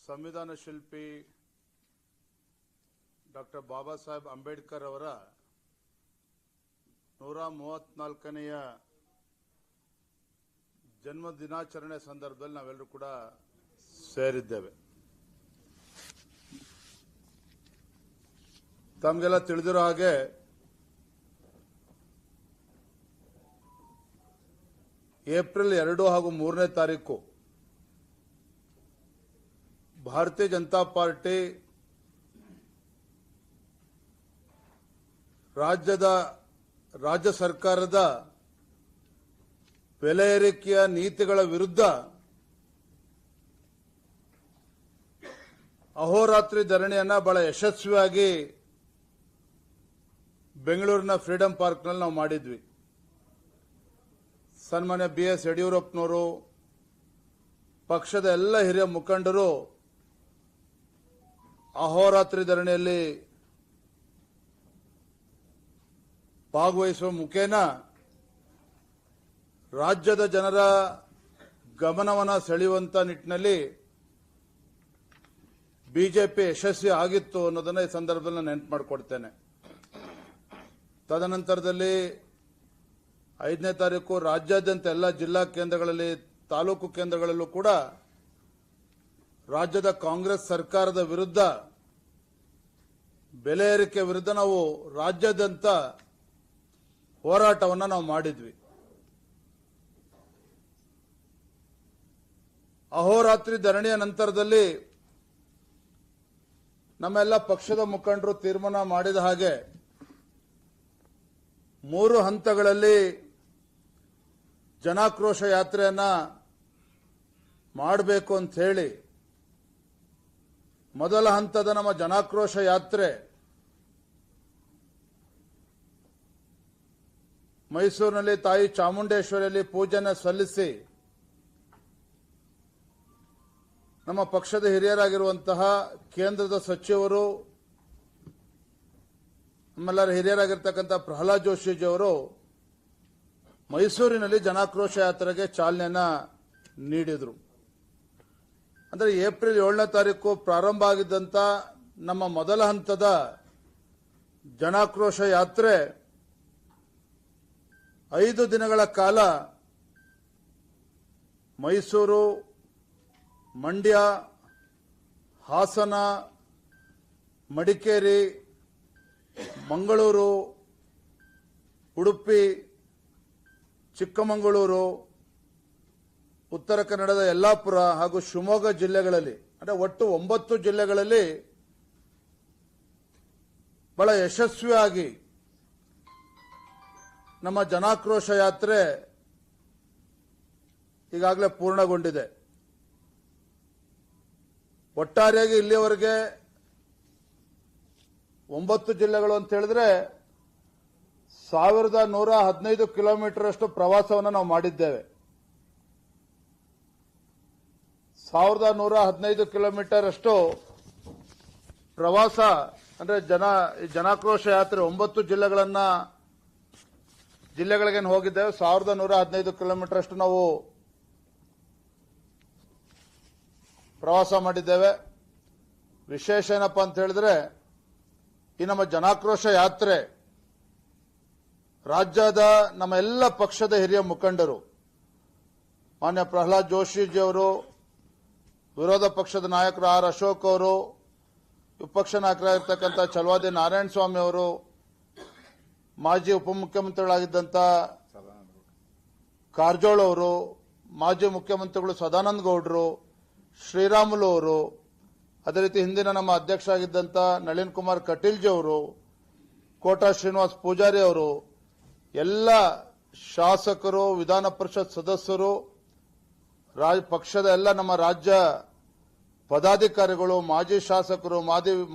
ಸಂವಿಧಾನ ಶಿಲ್ಪಿ ಡಾಕ್ಟರ್ ಬಾಬಾ ಸಾಹೇಬ್ ಅಂಬೇಡ್ಕರ್ ಅವರ 134ನೆಯ ಜನ್ಮ ದಿನಾಚರಣೆ ಸಂದರ್ಭದಲ್ಲಿ ನಾವೆಲ್ಲರೂ ಕೂಡ ಸೇರಿದ್ದೇವೆ. ತಮಗೆಲ್ಲ ತಿಳಿದಿರೋ ಹಾಗೆ ಏಪ್ರಿಲ್ 2 ಹಾಗೂ 3ನೇ ತಾರೀಕು ಭಾರತೀಯ ಜನತಾ ಪಾರ್ಟಿ ರಾಜ್ಯ ಸರ್ಕಾರದ ಬೆಲೆ ಏರಿಕೆಯ ನೀತಿಗಳ ವಿರುದ್ಧ ಅಹೋರಾತ್ರಿ ಧರಣಿಯನ್ನ ಬಹಳ ಯಶಸ್ವಿಯಾಗಿ ಬೆಂಗಳೂರಿನ ಫ್ರೀಡಂ ಪಾರ್ಕ್ನಲ್ಲಿ ನಾವು ಮಾಡಿದ್ವಿ. ಸನ್ಮಾನ್ಯ BS ಯಡಿಯೂರಪ್ಪನವರು, ಪಕ್ಷದ ಎಲ್ಲ ಹಿರಿಯ ಮುಖಂಡರು ಅಹೋರಾತ್ರಿ ಧರಣಿಯಲ್ಲಿ ಭಾಗವಹಿಸುವ ಮುಖೇನ ರಾಜ್ಯದ ಜನರ ಗಮನವನ್ನು ಸೆಳೆಯುವಂತ ನಿಟ್ಟಿನಲ್ಲಿ ಬಿಜೆಪಿ ಯಶಸ್ವಿ ಆಗಿತ್ತು ಅನ್ನೋದನ್ನ ಈ ಸಂದರ್ಭದಲ್ಲಿ ನಾನು ನೆನಪು ಮಾಡಿಕೊಡ್ತೇನೆ. ತದನಂತರದಲ್ಲಿ 5ನೇ ತಾರೀಕು ರಾಜ್ಯಾದ್ಯಂತ ಎಲ್ಲ ಜಿಲ್ಲಾ ಕೇಂದ್ರಗಳಲ್ಲಿ, ತಾಲೂಕು ಕೇಂದ್ರಗಳಲ್ಲೂ ಕೂಡ ರಾಜ್ಯದ ಕಾಂಗ್ರೆಸ್ ಸರ್ಕಾರದ ವಿರುದ್ಧ, ಬೆಲೆ ಏರಿಕೆ ವಿರುದ್ಧ ನಾವು ರಾಜ್ಯಾದ್ಯಂತ ಹೋರಾಟವನ್ನು ನಾವು ಮಾಡಿದ್ವಿ. ಅಹೋರಾತ್ರಿ ಧರಣಿಯ ನಂತರದಲ್ಲಿ ನಮ್ಮೆಲ್ಲ ಪಕ್ಷದ ಮುಖಂಡರು ತೀರ್ಮಾನ ಮಾಡಿದ ಹಾಗೆ 3 ಹಂತಗಳಲ್ಲಿ ಜನಾಕ್ರೋಶ ಯಾತ್ರೆಯನ್ನ ಮಾಡಬೇಕು ಅಂತ ಹೇಳಿ ಮೊದಲ ಹಂತದ ನಮ್ಮ ಜನಾಕ್ರೋಶ ಯಾತ್ರೆ ಮೈಸೂರಿನಲ್ಲಿ ತಾಯಿ ಚಾಮುಂಡೇಶ್ವರಿಯಲ್ಲಿ ಪೂಜೆಯನ್ನು ಸಲ್ಲಿಸಿ ನಮ್ಮ ಪಕ್ಷದ ಹಿರಿಯರಾಗಿರುವಂತಹ ಕೇಂದ್ರದ ಸಚಿವರು, ನಮ್ಮೆಲ್ಲರ ಹಿರಿಯರಾಗಿರ್ತಕ್ಕಂಥ ಪ್ರಹ್ಲಾದ್ ಜೋಶಿಜಿಯವರು ಮೈಸೂರಿನಲ್ಲಿ ಜನಾಕ್ರೋಶ ಯಾತ್ರೆಗೆ ಚಾಲನೆಯನ್ನ ನೀಡಿದರು. ಅಂದರೆ ಏಪ್ರಿಲ್ 7ನೇ ತಾರೀಕು ಪ್ರಾರಂಭ ಆಗಿದ್ದಂಥ ನಮ್ಮ ಮೊದಲ ಹಂತದ ಜನಾಕ್ರೋಶ ಯಾತ್ರೆ 5 ದಿನಗಳ ಕಾಲ ಮೈಸೂರು, ಮಂಡ್ಯ, ಹಾಸನ, ಮಡಿಕೇರಿ, ಮಂಗಳೂರು, ಉಡುಪಿ, ಚಿಕ್ಕಮಗಳೂರು, ಉತ್ತರ ಕನ್ನಡದ ಯಲ್ಲಾಪುರ ಹಾಗೂ ಶಿವಮೊಗ್ಗ ಜಿಲ್ಲೆಗಳಲ್ಲಿ, ಅಂದರೆ ಒಟ್ಟು 9 ಜಿಲ್ಲೆಗಳಲ್ಲಿ ಬಹಳ ಯಶಸ್ವಿಯಾಗಿ ನಮ್ಮ ಜನಾಕ್ರೋಶ ಯಾತ್ರೆ ಈಗಾಗಲೇ ಪೂರ್ಣಗೊಂಡಿದೆ. ಒಟ್ಟಾರೆಯಾಗಿ ಇಲ್ಲಿಯವರೆಗೆ 9 ಜಿಲ್ಲೆಗಳು ಅಂತ ಹೇಳಿದ್ರೆ 1115 ಕಿಲೋಮೀಟರ್ ಅಷ್ಟು ಪ್ರವಾಸವನ್ನು ನಾವು ಮಾಡಿದ್ದೇವೆ. 1115 ಕಿಲೋಮೀಟರ್ ಅಷ್ಟು ಪ್ರವಾಸ ಅಂದ್ರೆ ಜನಾಕ್ರೋಶ ಯಾತ್ರೆ 9 ಜಿಲ್ಲೆಗಳಿಗೆ ಹೋಗಿದ್ದೇವೆ. 1115 ಕಿಲೋಮೀಟರ್ ಅಷ್ಟು ನಾವು ಪ್ರವಾಸ ಮಾಡಿದ್ದೇವೆ. ವಿಶೇಷ ಏನಪ್ಪಾ ಅಂತ ಹೇಳಿದ್ರೆ, ಈ ನಮ್ಮ ಜನಾಕ್ರೋಶ ಯಾತ್ರೆ ರಾಜ್ಯದ ನಮ್ಮ ಎಲ್ಲ ಪಕ್ಷದ ಹಿರಿಯ ಮುಖಂಡರು, ಮಾನ್ಯ ಪ್ರಹ್ಲಾದ್ ಜೋಶಿಜಿಯವರು, ವಿರೋಧ ಪಕ್ಷದ ನಾಯಕರು ಆರ್ ಅಶೋಕ್ ಅವರು, ವಿಪಕ್ಷ ನಾಯಕರಾಗಿರ್ತಕ್ಕಂಥ ಛಲವಾದಿ ನಾರಾಯಣ ಸ್ವಾಮಿ ಅವರು, ಮಾಜಿ ಉಪಮುಖ್ಯಮಂತ್ರಿಗಳಾಗಿದ್ದಂಥ ಕಾರಜೋಳ ಅವರು, ಮಾಜಿ ಮುಖ್ಯಮಂತ್ರಿಗಳು ಸದಾನಂದ ಗೌಡರು, ಶ್ರೀರಾಮುಲು ಅವರು, ಅದೇ ರೀತಿ ಹಿಂದಿನ ನಮ್ಮ ಅಧ್ಯಕ್ಷ ಆಗಿದ್ದಂಥ ನಳಿನ್ ಕುಮಾರ್ ಕಟೀಲ್ಜಿ ಅವರು, ಕೋಟಾ ಶ್ರೀನಿವಾಸ್ ಪೂಜಾರಿ ಅವರು, ಎಲ್ಲ ಶಾಸಕರು, ವಿಧಾನ ಪರಿಷತ್ ಸದಸ್ಯರು, ಪಕ್ಷದ ಎಲ್ಲ ನಮ್ಮ ರಾಜ್ಯ ಪದಾಧಿಕಾರಿಗಳು, ಮಾಜಿ ಶಾಸಕರು,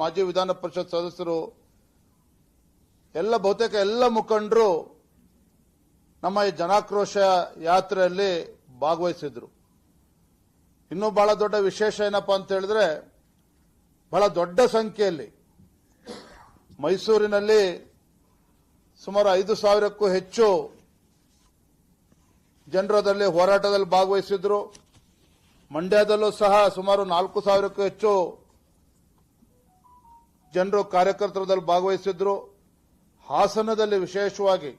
ಮಾಜಿ ವಿಧಾನ ಪರಿಷತ್ ಸದಸ್ಯರು, ಬಹುತೇಕ ಎಲ್ಲ ಮುಖಂಡರು ನಮ್ಮ ಈ ಜನಾಕ್ರೋಶ ಯಾತ್ರೆಯಲ್ಲಿ ಭಾಗವಹಿಸಿದ್ರು. ಇನ್ನೂ ಬಹಳ ದೊಡ್ಡ ವಿಶೇಷ ಏನಪ್ಪಾ ಅಂತ ಹೇಳಿದ್ರೆ, ಬಹಳ ದೊಡ್ಡ ಸಂಖ್ಯೆಯಲ್ಲಿ ಮೈಸೂರಿನಲ್ಲಿ ಸುಮಾರು 5,000ಕ್ಕೂ ಹೆಚ್ಚು ಜನರು ಅದರಲ್ಲಿ ಹೋರಾಟದಲ್ಲಿ ಭಾಗವಹಿಸಿದ್ರು. ಮಂಡ್ಯದಲ್ಲೂ ಸಹ ಸುಮಾರು 4,000ಕ್ಕೂ ಹೆಚ್ಚು ಜನರು ಕಾರ್ಯಕರ್ತರದಲ್ಲಿ ಭಾಗವಹಿಸಿದ್ರು. ಹಾಸನದಲ್ಲಿ ವಿಶೇಷವಾಗಿ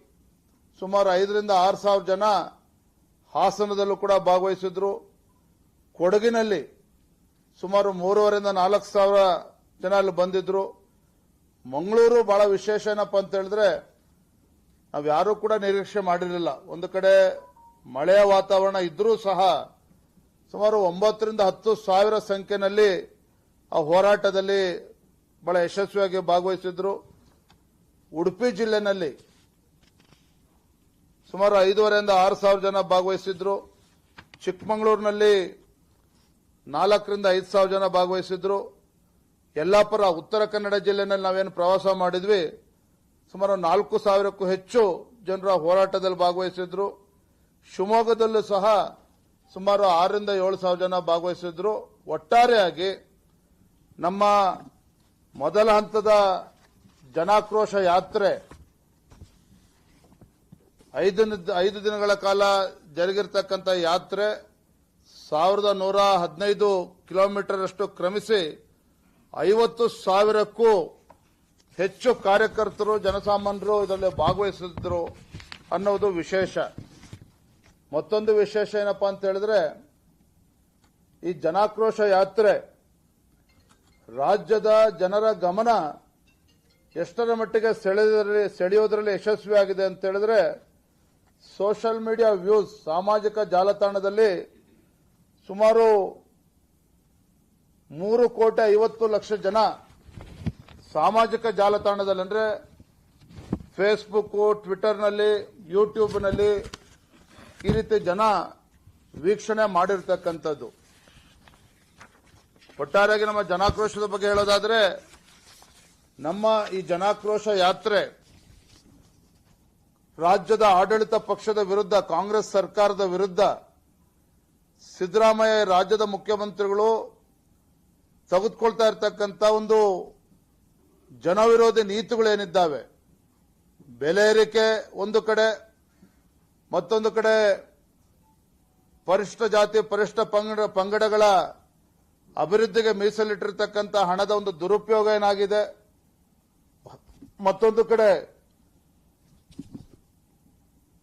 ಸುಮಾರು 5,000 6 ಸಾವಿರ ಜನ ಹಾಸನದಲ್ಲೂ ಕೂಡ ಭಾಗವಹಿಸಿದ್ರು. ಕೊಡಗಿನಲ್ಲಿ ಸುಮಾರು 3,500 ರಿಂದ 4,000 ಜನ ಅಲ್ಲಿ ಬಂದಿದ್ರು. ಮಂಗಳೂರು ಬಹಳ ವಿಶೇಷ ಏನಪ್ಪ ಅಂತ ಹೇಳಿದ್ರೆ ನಾವು ಯಾರೂ ಕೂಡ ನಿರೀಕ್ಷೆ ಮಾಡಿರಲಿಲ್ಲ. ಒಂದು ಕಡೆ ಮಳೆಯ ವಾತಾವರಣ ಇದ್ರೂ ಸಹ ಸುಮಾರು 9 ರಿಂದ 10 ಸಾವಿರ ಸಂಖ್ಯೆಯಲ್ಲಿ ಆ ಹೋರಾಟದಲ್ಲಿ ಬಹಳ ಯಶಸ್ವಿಯಾಗಿ ಭಾಗವಹಿಸಿದ್ರು. ಉಡುಪಿ ಜಿಲ್ಲೆನಲ್ಲಿ ಸುಮಾರು 5,500 ರಿಂದ 6 ಸಾವಿರ ಜನ ಭಾಗವಹಿಸಿದ್ರು. ಚಿಕ್ಕಮಗಳೂರಿನಲ್ಲಿ 4 ರಿಂದ 5 ಸಾವಿರ ಜನ ಭಾಗವಹಿಸಿದ್ರು. ಯಲ್ಲಾಪುರ ಉತ್ತರ ಕನ್ನಡ ಜಿಲ್ಲೆನಲ್ಲಿ ನಾವೇನು ಪ್ರವಾಸ ಮಾಡಿದ್ವಿ ಸುಮಾರು 4,000ಕ್ಕೂ ಹೆಚ್ಚು ಜನರು ಹೋರಾಟದಲ್ಲಿ ಭಾಗವಹಿಸಿದ್ರು. ಶಿವಮೊಗ್ಗದಲ್ಲೂ ಸಹ ಸುಮಾರು 6 ರಿಂದ 7 ಸಾವಿರ ಜನ ಭಾಗವಹಿಸಿದ್ರು. ಒಟ್ಟಾರೆಯಾಗಿ ನಮ್ಮ ಮೊದಲ ಹಂತದ ಜನಾಕ್ರೋಶ ಯಾತ್ರೆ 5 ದಿನಗಳ ಕಾಲ ಜರುಗಿರ್ತಕ್ಕಂಥ ಯಾತ್ರೆ 1,115 ಕಿಲೋಮೀಟರ್ ಅಷ್ಟು ಕ್ರಮಿಸಿ 50,000ಕ್ಕೂ ಹೆಚ್ಚು ಕಾರ್ಯಕರ್ತರು ಜನಸಾಮಾನ್ಯರು ಇದರಲ್ಲಿ ಭಾಗವಹಿಸಿದ್ರು ಅನ್ನೋದು ವಿಶೇಷ. ಮತ್ತೊಂದು ವಿಶೇಷ ಏನಪ್ಪಾ ಅಂತ ಹೇಳಿದ್ರೆ ಈ ಜನಾಕ್ರೋಶ ಯಾತ್ರೆ ರಾಜ್ಯದ ಜನರ ಗಮನ ಎಷ್ಟರ ಮಟ್ಟಿಗೆ ಸೆಳೆಯೋದ್ರಲ್ಲಿ ಯಶಸ್ವಿಯಾಗಿದೆ ಅಂತ ಹೇಳಿದ್ರೆ ಸೋಷಿಯಲ್ ಮೀಡಿಯಾ ವ್ಯೂಸ್ ಸಾಮಾಜಿಕ ಜಾಲತಾಣದಲ್ಲಿ ಸುಮಾರು 3,50,00,000 ಜನ ಸಾಮಾಜಿಕ ಜಾಲತಾಣದಲ್ಲಿ ಅಂದ್ರೆ ಫೇಸ್ಬುಕ್, ಟ್ವಿಟರ್ನಲ್ಲಿ, ಯೂಟ್ಯೂಬ್ನಲ್ಲಿ ಈ ರೀತಿ ಜನ ವೀಕ್ಷಣೆ ಮಾಡಿರ್ತಕ್ಕಂಥದ್ದು. ಒಟ್ಟಾರೆಯಾಗಿ ನಮ್ಮ ಜನಾಕ್ರೋಶದ ಬಗ್ಗೆ ಹೇಳೋದಾದ್ರೆ ನಮ್ಮ ಈ ಜನಾಕ್ರೋಶ ಯಾತ್ರೆ ರಾಜ್ಯದ ಆಡಳಿತ ಪಕ್ಷದ ವಿರುದ್ಧ, ಕಾಂಗ್ರೆಸ್ ಸರ್ಕಾರದ ವಿರುದ್ಧ ಸಿದ್ದರಾಮಯ್ಯ ರಾಜ್ಯದ ಮುಖ್ಯಮಂತ್ರಿಗಳು ತೆಗೆದುಕೊಳ್ತಾ ಇರತಕ್ಕಂಥ ಒಂದು ಜನವಿರೋಧಿ ನೀತಿಗಳೇನಿದ್ದಾವೆ, ಬೆಲೆ ಏರಿಕೆ ಒಂದು ಕಡೆ, ಮತ್ತೊಂದು ಕಡೆ ಪರಿಶಿಷ್ಟ ಜಾತಿ ಪರಿಶಿಷ್ಟ ಪಂಗಡಗಳ ಅಭಿವೃದ್ಧಿಗೆ ಮೀಸಲಿಟ್ಟಿರತಕ್ಕಂಥ ಹಣದ ಒಂದು ದುರುಪಯೋಗ ಏನಾಗಿದೆ, ಮತ್ತೊಂದು ಕಡೆ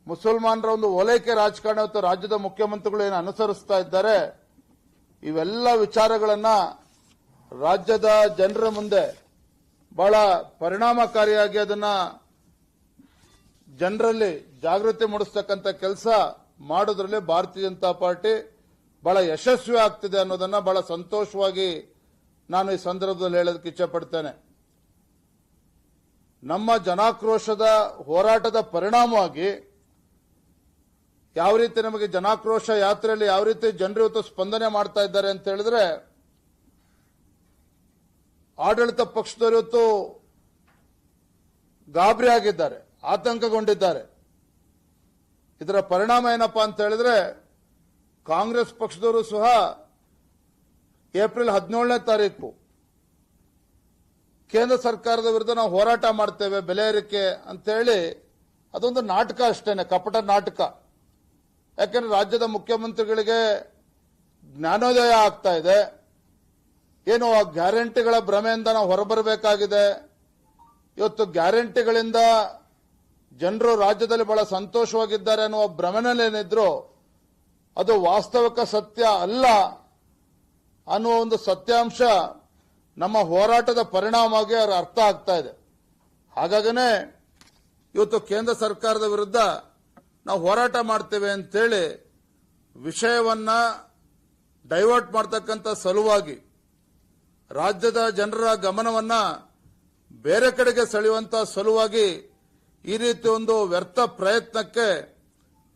ಮುಸಲ್ಮಾನರ ಒಂದು ಓಲೈಕೆ ರಾಜಕಾರಣ ಇವತ್ತು ರಾಜ್ಯದ ಮುಖ್ಯಮಂತ್ರಿಗಳು ಏನು ಅನುಸರಿಸ್ತಾ ಇದ್ದಾರೆ, ಇವೆಲ್ಲ ವಿಚಾರಗಳನ್ನ ರಾಜ್ಯದ ಜನರ ಮುಂದೆ ಬಹಳ ಪರಿಣಾಮಕಾರಿಯಾಗಿ ಅದನ್ನ ಜನರಲ್ಲಿ ಜಾಗೃತಿ ಮೂಡಿಸ್ತಕ್ಕಂಥ ಕೆಲಸ ಮಾಡೋದ್ರಲ್ಲಿ ಭಾರತೀಯ ಜನತಾ ಪಾರ್ಟಿ ಬಹಳ ಯಶಸ್ವಿ ಆಗ್ತಿದೆ ಅನ್ನೋದನ್ನ ಬಹಳ ಸಂತೋಷವಾಗಿ ನಾನು ಈ ಸಂದರ್ಭದಲ್ಲಿ ಹೇಳೋದಕ್ಕೆ ಇಚ್ಛೆಪಡ್ತೇನೆ. ನಮ್ಮ ಜನಾಕ್ರೋಶದ ಹೋರಾಟದ ಪರಿಣಾಮವಾಗಿ ಯಾವ ರೀತಿ ನಮಗೆ ಜನಾಕ್ರೋಶ ಯಾತ್ರೆಯಲ್ಲಿ ಯಾವ ರೀತಿ ಜನರು ಇವತ್ತು ಸ್ಪಂದನೆ ಮಾಡ್ತಾ ಇದ್ದಾರೆ ಅಂತ ಹೇಳಿದ್ರೆ ಆಡಳಿತ ಪಕ್ಷದವರು ಇವತ್ತು ಗಾಬರಿ ಆಗಿದ್ದಾರೆ, ಆತಂಕಗೊಂಡಿದ್ದಾರೆ. ಇದರ ಪರಿಣಾಮ ಏನಪ್ಪಾ ಅಂತ ಹೇಳಿದ್ರೆ ಕಾಂಗ್ರೆಸ್ ಪಕ್ಷದವರು ಸಹ ಏಪ್ರಿಲ್ 17ನೇ ತಾರೀಕು ಕೇಂದ್ರ ಸರ್ಕಾರದ ವಿರುದ್ಧ ನಾವು ಹೋರಾಟ ಮಾಡ್ತೇವೆ ಬೆಲೆ ಏರಿಕೆ ಅಂತೇಳಿ ಅದೊಂದು ನಾಟಕ ಅಷ್ಟೇನೆ, ಕಪಟ ನಾಟಕ. ಯಾಕೆಂದ್ರೆ ರಾಜ್ಯದ ಮುಖ್ಯಮಂತ್ರಿಗಳಿಗೆ ಜ್ಞಾನೋದಯ ಆಗ್ತಾ ಇದೆ, ಏನು ಆ ಗ್ಯಾರಂಟಿಗಳ ಭ್ರಮೆಯಿಂದ ನಾವು ಹೊರಬರಬೇಕಾಗಿದೆ. ಇವತ್ತು ಗ್ಯಾರಂಟಿಗಳಿಂದ ಜನರು ರಾಜ್ಯದಲ್ಲಿ ಬಹಳ ಸಂತೋಷವಾಗಿದ್ದಾರೆ ಅನ್ನುವ ಭ್ರಮೆನಲ್ಲೇನಿದ್ರು ಅದು ವಾಸ್ತವಿಕ ಸತ್ಯ ಅಲ್ಲ ಅನ್ನುವ ಒಂದು ಸತ್ಯಾಂಶ ನಮ್ಮ ಹೋರಾಟದ ಪರಿಣಾಮವಾಗಿ ಅವ್ರ ಅರ್ಥ ಆಗ್ತಾ ಇದೆ. ಹಾಗಾಗನೇ ಇವತ್ತು ಕೇಂದ್ರ ಸರ್ಕಾರದ ವಿರುದ್ಧ ನಾವು ಹೋರಾಟ ಮಾಡ್ತೇವೆ ಅಂತೇಳಿ ವಿಷಯವನ್ನ ಡೈವರ್ಟ್ ಮಾಡತಕ್ಕಂಥ ಸಲುವಾಗಿ ರಾಜ್ಯದ ಜನರ ಗಮನವನ್ನ ಬೇರೆ ಕಡೆಗೆ ಸೆಳೆಯುವಂತ ಸಲುವಾಗಿ ಈ ರೀತಿ ಒಂದು ವ್ಯರ್ಥ ಪ್ರಯತ್ನಕ್ಕೆ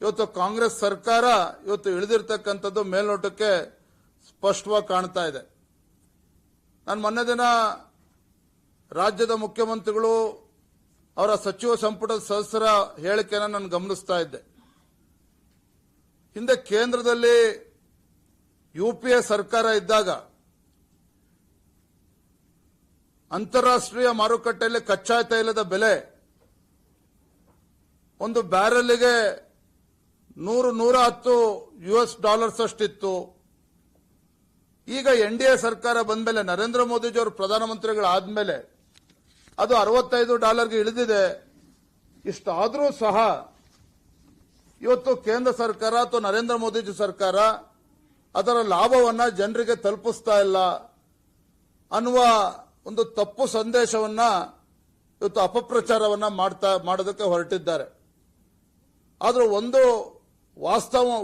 ಇವತ್ತು ಕಾಂಗ್ರೆಸ್ ಸರ್ಕಾರ ಇವತ್ತು ಇಳಿದಿರ್ತಕ್ಕಂಥದ್ದು ಮೇಲ್ನೋಟಕ್ಕೆ ಸ್ಪಷ್ಟವಾಗಿ ಕಾಣ್ತಾ ಇದೆ. ನಾನು ಮೊನ್ನೆ ದಿನ ರಾಜ್ಯದ ಮುಖ್ಯಮಂತ್ರಿಗಳು ಅವರ ಸಚಿವ ಸಂಪುಟದ ಸದಸ್ಯರ ಹೇಳಿಕೆಯನ್ನು ನಾನು ಗಮನಿಸ್ತಾ ಇದ್ದೆ. ಹಿಂದೆ ಕೇಂದ್ರದಲ್ಲಿ ಯುಪಿಎ ಸರ್ಕಾರ ಇದ್ದಾಗ ಅಂತಾರಾಷ್ಟ್ರೀಯ ಮಾರುಕಟ್ಟೆಯಲ್ಲಿ ಕಚ್ಚಾ ತೈಲದ ಬೆಲೆ ಒಂದು ಬ್ಯಾರೆಲ್ಗೆ $110 ಅಷ್ಟಿತ್ತು. ಈಗ NDA ಸರ್ಕಾರ ಬಂದ್ಮೇಲೆ ನರೇಂದ್ರ ಮೋದಿಜಿಯವರು ಪ್ರಧಾನಮಂತ್ರಿಗಳಾದ್ಮೇಲೆ ಅದು $65ಗೆ ಇಳಿದಿದೆ. ಇಷ್ಟಾದರೂ ಸಹ ಇವತ್ತು ಕೇಂದ್ರ ಸರ್ಕಾರ ಅಥವಾ ನರೇಂದ್ರ ಮೋದಿಜಿ ಸರ್ಕಾರ ಅದರ ಲಾಭವನ್ನ ಜನರಿಗೆ ತಲುಪಿಸ್ತಾ ಇಲ್ಲ ಅನ್ನುವ ಒಂದು ತಪ್ಪು ಸಂದೇಶವನ್ನ ಇವತ್ತು ಅಪಪ್ರಚಾರವನ್ನ ಮಾಡೋದಕ್ಕೆ ಹೊರಟಿದ್ದಾರೆ. ಆದರೂ ಒಂದು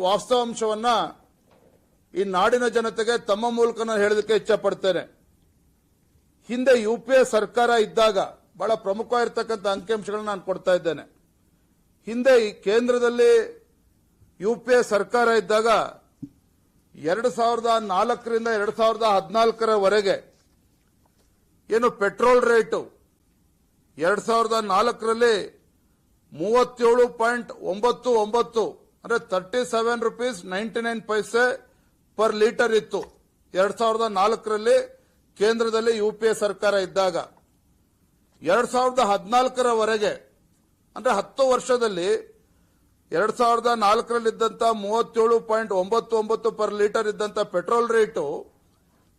ವಾಸ್ತವಾಂಶವನ್ನ ಈ ನಾಡಿನ ಜನತೆಗೆ ತಮ್ಮ ಮೂಲಕ ಹೇಳೋದಕ್ಕೆ ಇಚ್ಛಪಡ್ತೇನೆ. ಹಿಂದೆ UPA ಸರ್ಕಾರ ಇದ್ದಾಗ ಬಹಳ ಪ್ರಮುಖವಾಗಿರ್ತಕ್ಕಂಥ ಅಂಕಿಅಂಶಗಳನ್ನ ನಾನು ಕೊಡ್ತಾ ಇದ್ದೇನೆ. ಹಿಂದೆ ಈ ಕೇಂದ್ರದಲ್ಲಿ UPA ಸರ್ಕಾರ ಇದ್ದಾಗ 2004ರಿಂದ 2014ರವರೆಗೆ ಏನು ಪೆಟ್ರೋಲ್ ರೇಟು 2004ರಲ್ಲಿ 37.99 ಅಂದ್ರೆ ₹37.99 ಪರ್ ಲೀಟರ್ ಇತ್ತು. 2004ರಲ್ಲಿ ಕೇಂದ್ರದಲ್ಲಿ UPA ಸರ್ಕಾರ ಇದ್ದಾಗ 2014ರವರೆಗೆ ಅಂದ್ರೆ 10 ವರ್ಷದಲ್ಲಿ 2004ರಲ್ಲಿದ್ದಂತ 37.99 ಪರ್ ಲೀಟರ್ ಇದ್ದಂತ ಪೆಟ್ರೋಲ್ ರೇಟು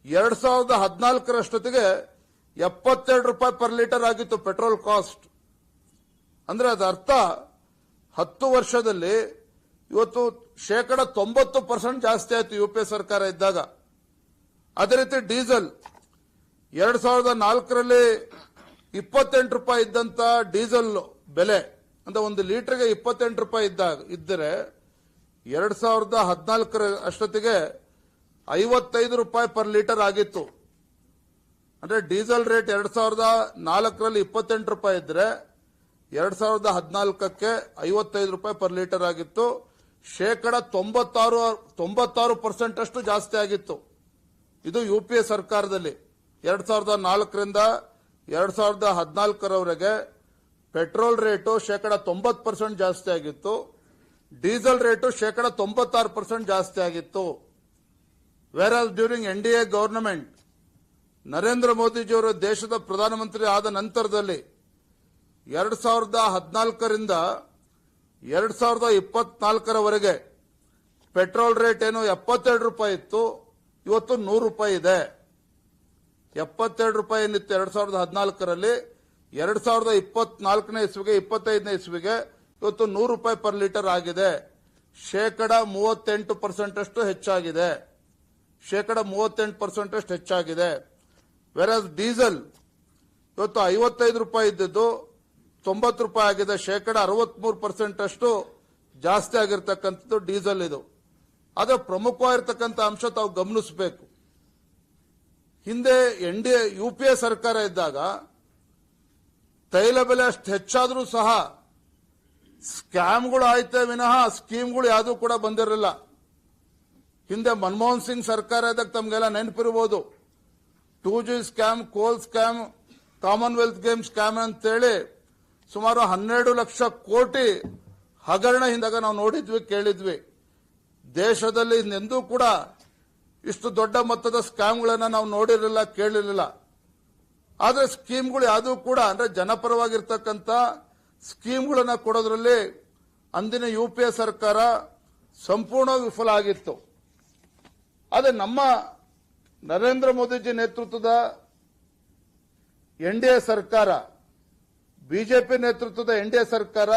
2014ರಷ್ಟೊತ್ತಿಗೆ ₹72 ಪರ್ ಲೀಟರ್ ಆಗಿತ್ತು ಪೆಟ್ರೋಲ್ ಕಾಸ್ಟ್. ಅಂದ್ರೆ ಅದರ್ಥ 10 ವರ್ಷದಲ್ಲಿ ಇವತ್ತು 90% ಜಾಸ್ತಿ ಆಯ್ತು UPA ಸರ್ಕಾರ ಇದ್ದಾಗ. ಅದೇ ರೀತಿ ಡೀಸೆಲ್ 2004ರಲ್ಲಿ ₹28 ಇದ್ದಂತ ಡೀಸೆಲ್ ಬೆಲೆ ಅಂದ್ರೆ ಒಂದು ಲೀಟರ್ಗೆ ₹28 ಇದ್ದರೆ 2014 ಅಷ್ಟೊತ್ತಿಗೆ ₹55 ಪರ್ ಲೀಟರ್ ಆಗಿತ್ತು. ಅಂದ್ರೆ ಡೀಸೆಲ್ ರೇಟ್ 2004ರಲ್ಲಿ ₹28 ಇದ್ರೆ 2014ಕ್ಕೆ ₹55 ಪರ್ ಲೀಟರ್ ಆಗಿತ್ತು. 96% ಅಷ್ಟು ಜಾಸ್ತಿ ಆಗಿತ್ತು. ಇದು UPA ಸರ್ಕಾರದಲ್ಲಿ 2004ರಿಂದ 2014ರವರೆಗೆ ಪೆಟ್ರೋಲ್ ರೇಟು 90% ಜಾಸ್ತಿ ಆಗಿತ್ತು. ಡೀಸೆಲ್ ರೇಟು 96% ಜಾಸ್ತಿ ಆಗಿತ್ತು. Whereas during NDA government Narendra ಮೋದಿಜಿಯವರು ದೇಶದ ಪ್ರಧಾನಮಂತ್ರಿ ಆದ ನಂತರದಲ್ಲಿ 2014ರಿಂದ 2024ರವರೆಗೆ ಪೆಟ್ರೋಲ್ ರೇಟ್ ಏನು ₹72 ಇತ್ತು, ಇವತ್ತು ₹100 ಇದೆ. ₹72 ಏನಿತ್ತು 2014ರಲ್ಲಿ 2024ನೇ ಇಸ್ವಿಗೆ 25ನೇ ಇಸ್ವಿಗೆ ಇವತ್ತು ₹100 ಪರ್ ಲೀಟರ್ ಆಗಿದೆ. 38% ಅಷ್ಟು ಹೆಚ್ಚಾಗಿದೆ. 38% ಅಷ್ಟು ಹೆಚ್ಚಾಗಿದೆ. ವೆರಾಸ್ ಡೀಸೆಲ್ ಇವತ್ತು ₹55 ಇದ್ದದ್ದು ₹90 ಆಗಿದೆ. 63% ಅಷ್ಟು ಜಾಸ್ತಿ ಆಗಿರ್ತಕ್ಕಂಥದ್ದು ಡೀಸೆಲ್. ಇದು ಅದರ ಪ್ರಮುಖವಾಗಿರ್ತಕ್ಕಂಥ ಅಂಶ ತಾವು ಗಮನಿಸಬೇಕು. ಹಿಂದೆ UPA ಸರ್ಕಾರ ಇದ್ದಾಗ ತೈಲ ಬೆಲೆ ಅಷ್ಟು ಹೆಚ್ಚಾದರೂ ಸಹ ಸ್ಕ್ಯಾಮ್ಗಳು ಆಯ್ತೇ ವಿನಃ ಸ್ಕೀಮ್ಗಳು ಯಾವುದೂ ಕೂಡ ಬಂದಿರಲಿಲ್ಲ. ಹಿಂದೆ ಮನಮೋಹನ್ ಸಿಂಗ್ ಸರ್ಕಾರ ಇದ್ದಾಗ ತಮಗೆಲ್ಲ ನೆನಪಿರಬಹುದು. 2G ಸ್ಕ್ಯಾಮ್, ಕೋಲ್ ಸ್ಕ್ಯಾಮ್, ಕಾಮನ್ವೆಲ್ತ್ ಗೇಮ್ ಸ್ಕ್ಯಾಮ್ ಅಂತೇಳಿ ಸುಮಾರು 12 ಲಕ್ಷ ಕೋಟಿ ಹಗರಣ ಹಿಂದಾಗ ನಾವು ನೋಡಿದ್ವಿ, ಕೇಳಿದ್ವಿ. ದೇಶದಲ್ಲಿ ಎಂದೂ ಕೂಡ ಇಷ್ಟು ದೊಡ್ಡ ಮೊತ್ತದ ಸ್ಕ್ಯಾಮ್ಗಳನ್ನ ನಾವು ನೋಡಿರಲಿಲ್ಲ, ಕೇಳಿರಲಿಲ್ಲ. ಆದರೆ ಸ್ಕೀಮ್ಗಳು ಯಾವುದೂ ಕೂಡ ಅಂದ್ರೆ ಜನಪರವಾಗಿರ್ತಕ್ಕಂಥ ಸ್ಕೀಮ್ಗಳನ್ನ ಕೊಡೋದ್ರಲ್ಲಿ ಅಂದಿನ UPA ಸರ್ಕಾರ ಸಂಪೂರ್ಣ ವಿಫಲ ಆಗಿತ್ತು. ಆದರೆ ನಮ್ಮ ನರೇಂದ್ರ ಮೋದಿಜಿ ನೇತೃತ್ವದ NDA ಸರ್ಕಾರ, ಬಿಜೆಪಿ ನೇತೃತ್ವದ NDA ಸರ್ಕಾರ